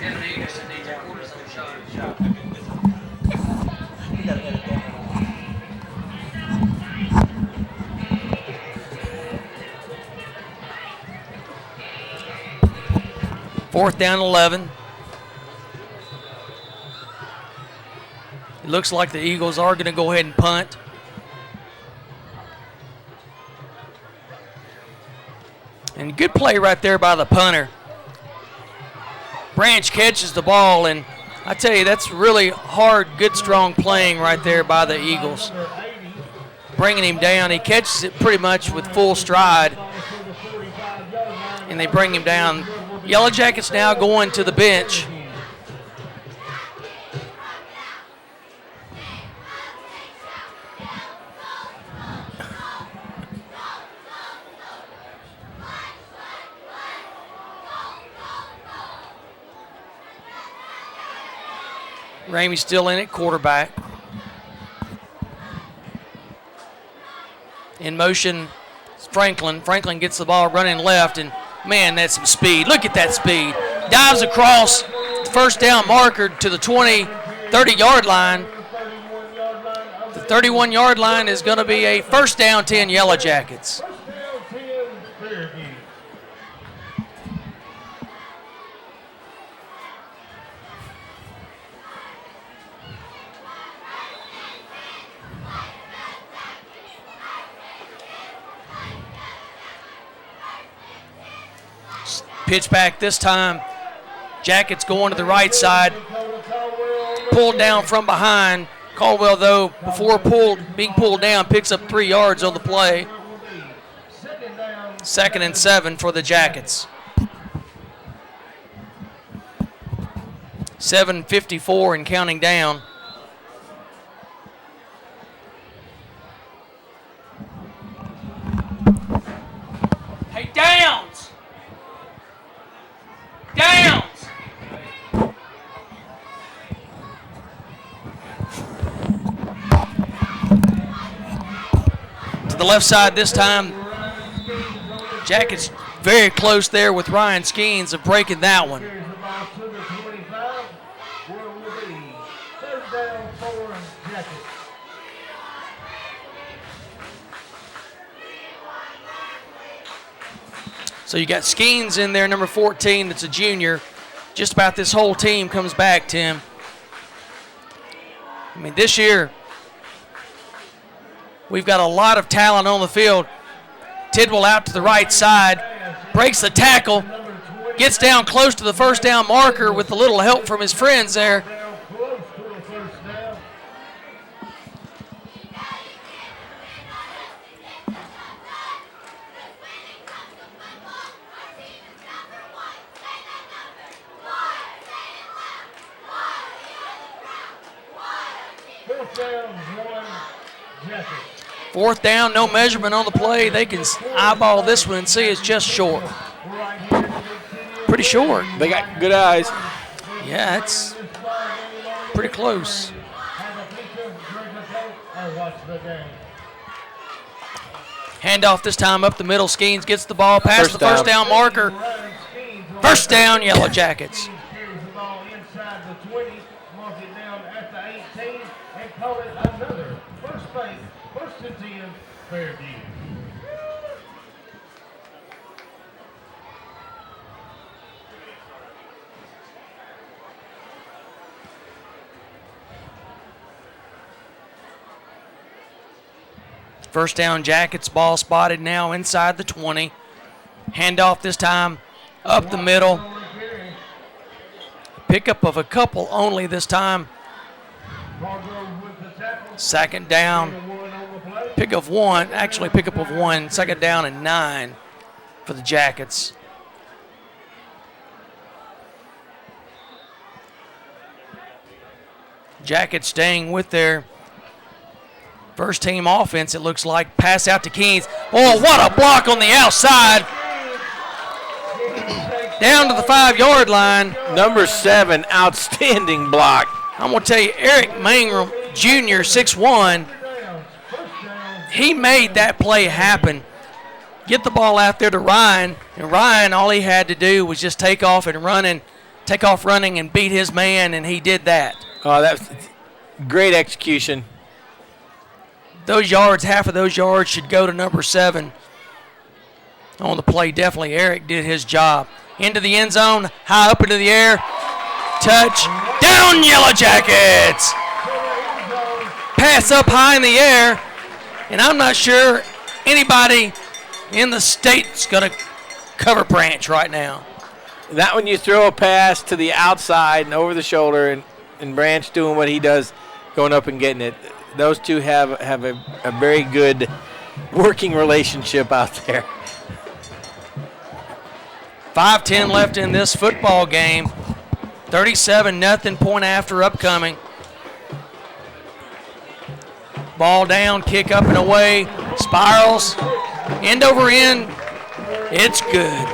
that needs a cortisone shot. You gotta edit that. 4th down 11. It looks like the Eagles are going to go ahead and punt. And good play right there by the punter. Branch catches the ball, and I tell you, that's really hard, good, strong playing right there by the Eagles. Bringing him down. He catches it pretty much with full stride, and they bring him down. Yellow Jackets now going to the bench. Ramey's still in at quarterback. In motion, Franklin. Franklin gets the ball running left, and man, that's some speed. Look at that speed. Dives across the 1st down marker to the 20, 30-yard line. The 31-yard line is going to be a 1st down 10 Yellow Jackets. Pitch back this time. Jackets going to the right side. Pulled down from behind. Caldwell, though, before being pulled down, picks up 3 yards on the play. 2nd and 7 for the Jackets. 7:54 and counting down. Downs. Downs. To the left side this time. Jackets very close there with Ryan Skeens of breaking that one. So you got Skeens in there, number 14. It's a junior. Just about this whole team comes back, Tim. I mean, this year, we've got a lot of talent on the field. Tidwell out to the right side, breaks the tackle, gets down close to the first down marker with a little help from his friends there. Fourth down, no measurement on the play. They can eyeball this one and see it's just short. Pretty short. They got good eyes. Yeah, it's pretty close. Handoff this time up the middle. Skeens gets the ball past the first down marker. First down, Yellow Jackets. Fairview. First down, Jackets, ball spotted now inside the 20. Handoff this time up the middle. Pickup of a couple only this time. Second down. Pickup of one, second down and 9 for the Jackets. Jackets staying with their first team offense, it looks like. Pass out to Keens. Oh, what a block on the outside. Down to the 5-yard line. Number 7, outstanding block. I'm going to tell you, Eric Mangrum Jr., 6'1", he made that play happen. Get the ball out there to Ryan, and Ryan, all he had to do was just take off running and beat his man, and he did that. Oh, that's great execution. Those yards, half of those yards should go to number 7 on the play. Definitely Eric did his job. Into the end zone, high up into the air. Touchdown, Yellow Jackets! Pass up high in the air, and I'm not sure anybody in the state's going to cover Branch right now. That when you throw a pass to the outside and over the shoulder, and Branch doing what he does, going up and getting it. Those two have a very good working relationship out there. 5:10 left in this football game. 37-0, point after upcoming. Ball down, kick up and away. Spirals, end over end. It's good.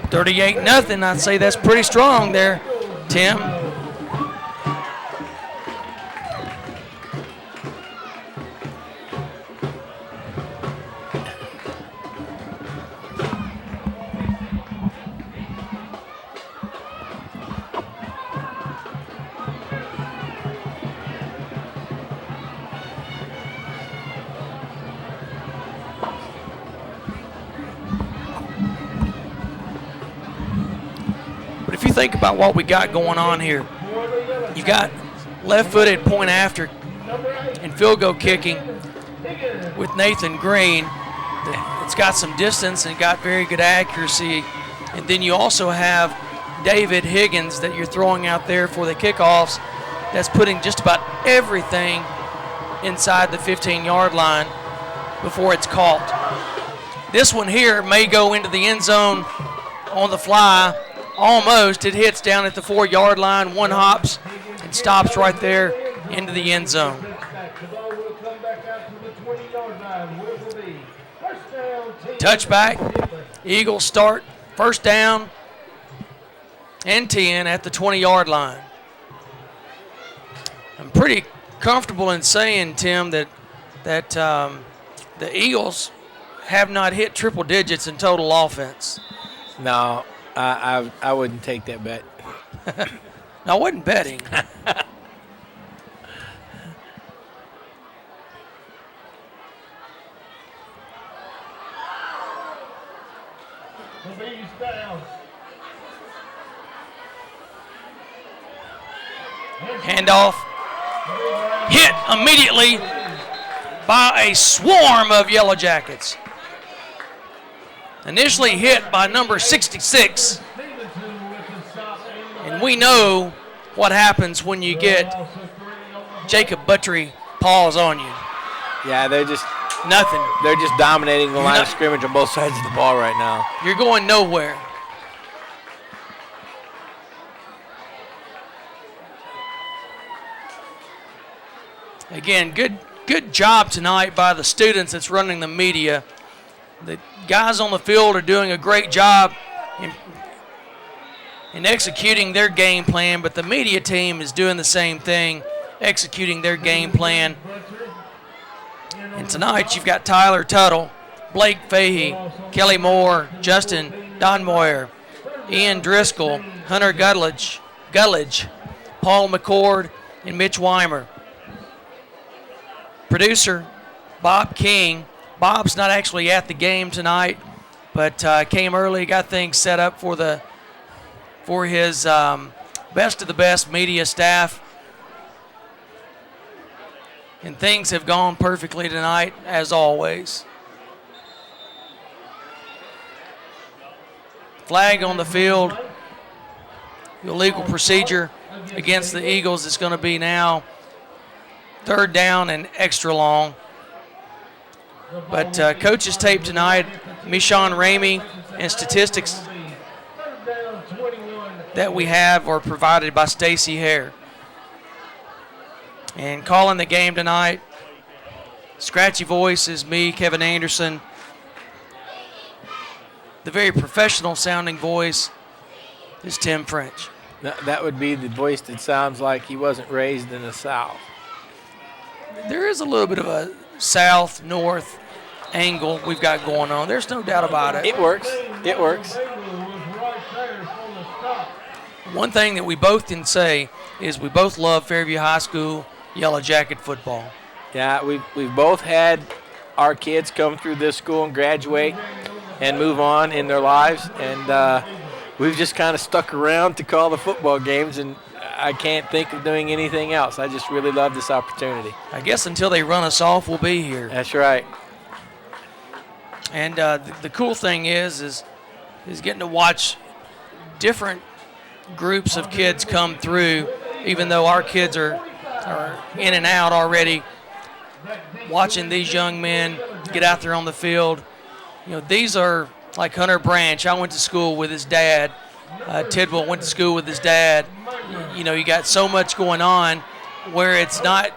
$38-0. I'd say that's pretty strong there, Tim. But if you think about what we got going on here, you got left-footed point after and field goal kicking with Nathan Green. It's got some distance and got very good accuracy. And then you also have David Higgins that you're throwing out there for the kickoffs. That's putting just about everything inside the 15-yard line before it's caught. This one here may go into the end zone on the fly. Almost. It hits down at the 4-yard line. One hops and stops right there into the end zone. The ball will come back out to the 20-yard line, where it will be first down, Touchback. Eagles start first down and 10 at the 20-yard line. I'm pretty comfortable in saying, Tim, that the Eagles have not hit triple digits in total offense. No, I wouldn't take that bet. I wasn't betting. Handoff. Hit immediately by a swarm of Yellow Jackets. Initially hit by number 66. And we know what happens when you get Jacob Buttrey paws on you. Yeah, they're just nothing. They're just dominating the line of scrimmage on both sides of the ball right now. You're going nowhere. Again, good job tonight by the students that's running the media. The guys on the field are doing a great job in executing their game plan, but the media team is doing the same thing, executing their game plan. And tonight you've got Tyler Tuttle, Blake Fahey, Kelly Moore, Justin Donmoyer, Ian Driscoll, Hunter Gutledge, Paul McCord, and Mitch Weimer. Producer Bob King. Bob's not actually at the game tonight, but came early, got things set up for his best of the best media staff. And things have gone perfectly tonight, as always. Flag on the field. Illegal procedure against the Eagles is going to be now third down and extra long. But coach's tape tonight, Michon Ramey, and statistics that we have are provided by Stacy Hare. And calling the game tonight, scratchy voice is me, Kevin Anderson. The very professional sounding voice is Tim French. That would be the voice that sounds like he wasn't raised in the South. There is a little bit of a south-north angle we've got going on. There's no doubt about it. It works. It works. One thing that we both can say is we both love Fairview High School Yellow Jacket football. Yeah, we've both had our kids come through this school and graduate and move on in their lives, and we've just kind of stuck around to call the football games, and I can't think of doing anything else. I just really love this opportunity. I guess until they run us off, we'll be here. That's right. And the cool thing is getting to watch different groups of kids come through, even though our kids are in and out already. Watching these young men get out there on the field. You know, these are like Hunter Branch. I went to school with his dad. Tidwell went to school with his dad. You know, you got so much going on where it's not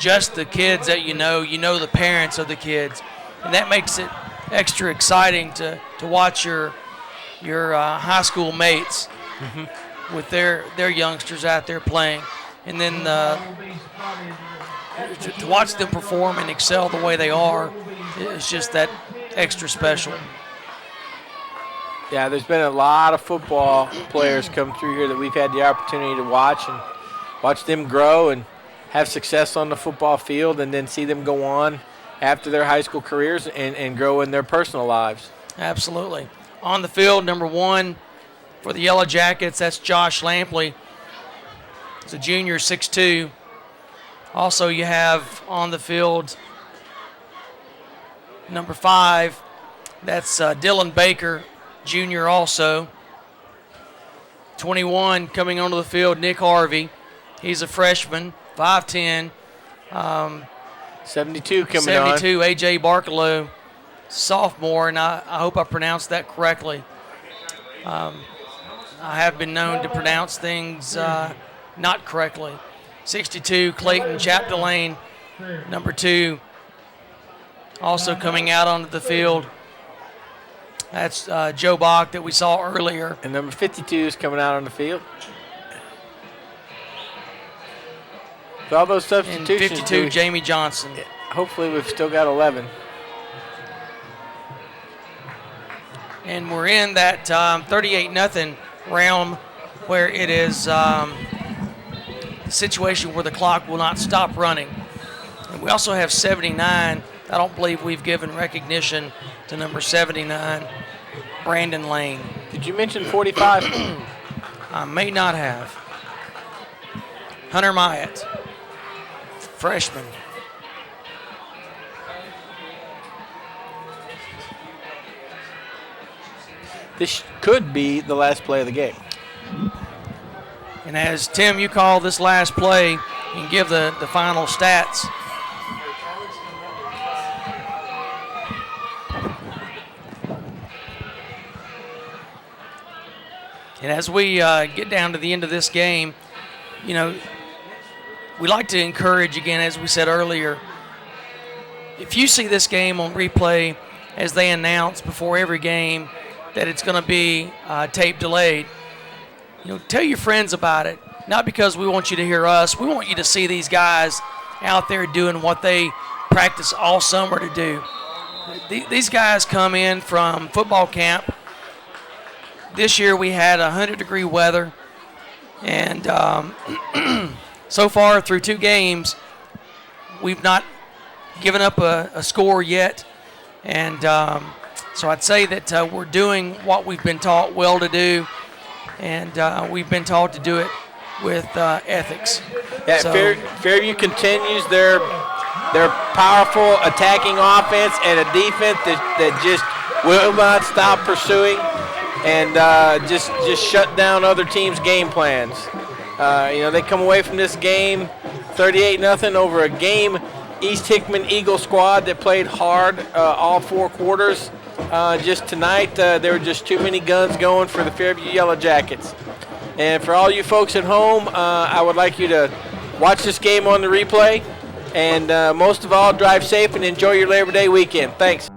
just the kids that you know the parents of the kids. And that makes it extra exciting to watch your high school mates with their youngsters out there playing. And then to watch them perform and excel the way they are is just that extra special. Yeah, there's been a lot of football players come through here that we've had the opportunity to watch and watch them grow and have success on the football field, and then see them go on after their high school careers and grow in their personal lives. Absolutely. On the field, number 1 for the Yellow Jackets, that's Josh Lampley. He's a junior, 6'2". Also, you have on the field number 5, that's Dylan Baker, junior also. 21 coming onto the field, Nick Harvey. He's a freshman, 5'10". 72 coming 72, A.J. Barkalow, sophomore, and I hope I pronounced that correctly. I have been known to pronounce things not correctly. 62, Clayton Chapdelaine, number 2, also coming out onto the field. That's Joe Bach that we saw earlier. And number 52 is coming out on the field. With all those substitutions. And 52, Jamie Johnson. Hopefully we've still got 11. And we're in that 38-0 realm where it is a situation where the clock will not stop running. And we also have 79. I don't believe we've given recognition to number 79, Brandon Lane. Did you mention 45? I may not have. Hunter Myatt, freshman. This could be the last play of the game. And as Tim, you call this last play and give the final stats. And as we get down to the end of this game, you know, we like to encourage, again, as we said earlier, if you see this game on replay, as they announce before every game that it's going to be tape delayed, you know, tell your friends about it. Not because we want you to hear us. We want you to see these guys out there doing what they practice all summer to do. These guys come in from football camp. This year we had 100-degree weather, and so far through 2 games, we've not given up a score yet. And so I'd say that we're doing what we've been taught well to do, and we've been taught to do it with ethics. Yeah, so, Fairview continues their powerful attacking offense and a defense that just will not stop pursuing and just shut down other teams' game plans. You know, they come away from this game 38-0 over a game East Hickman Eagle squad that played hard all 4 quarters. Just tonight, there were just too many guns going for the Fairview Yellow Jackets. And for all you folks at home, I would like you to watch this game on the replay. And most of all, drive safe and enjoy your Labor Day weekend. Thanks.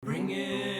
Bring it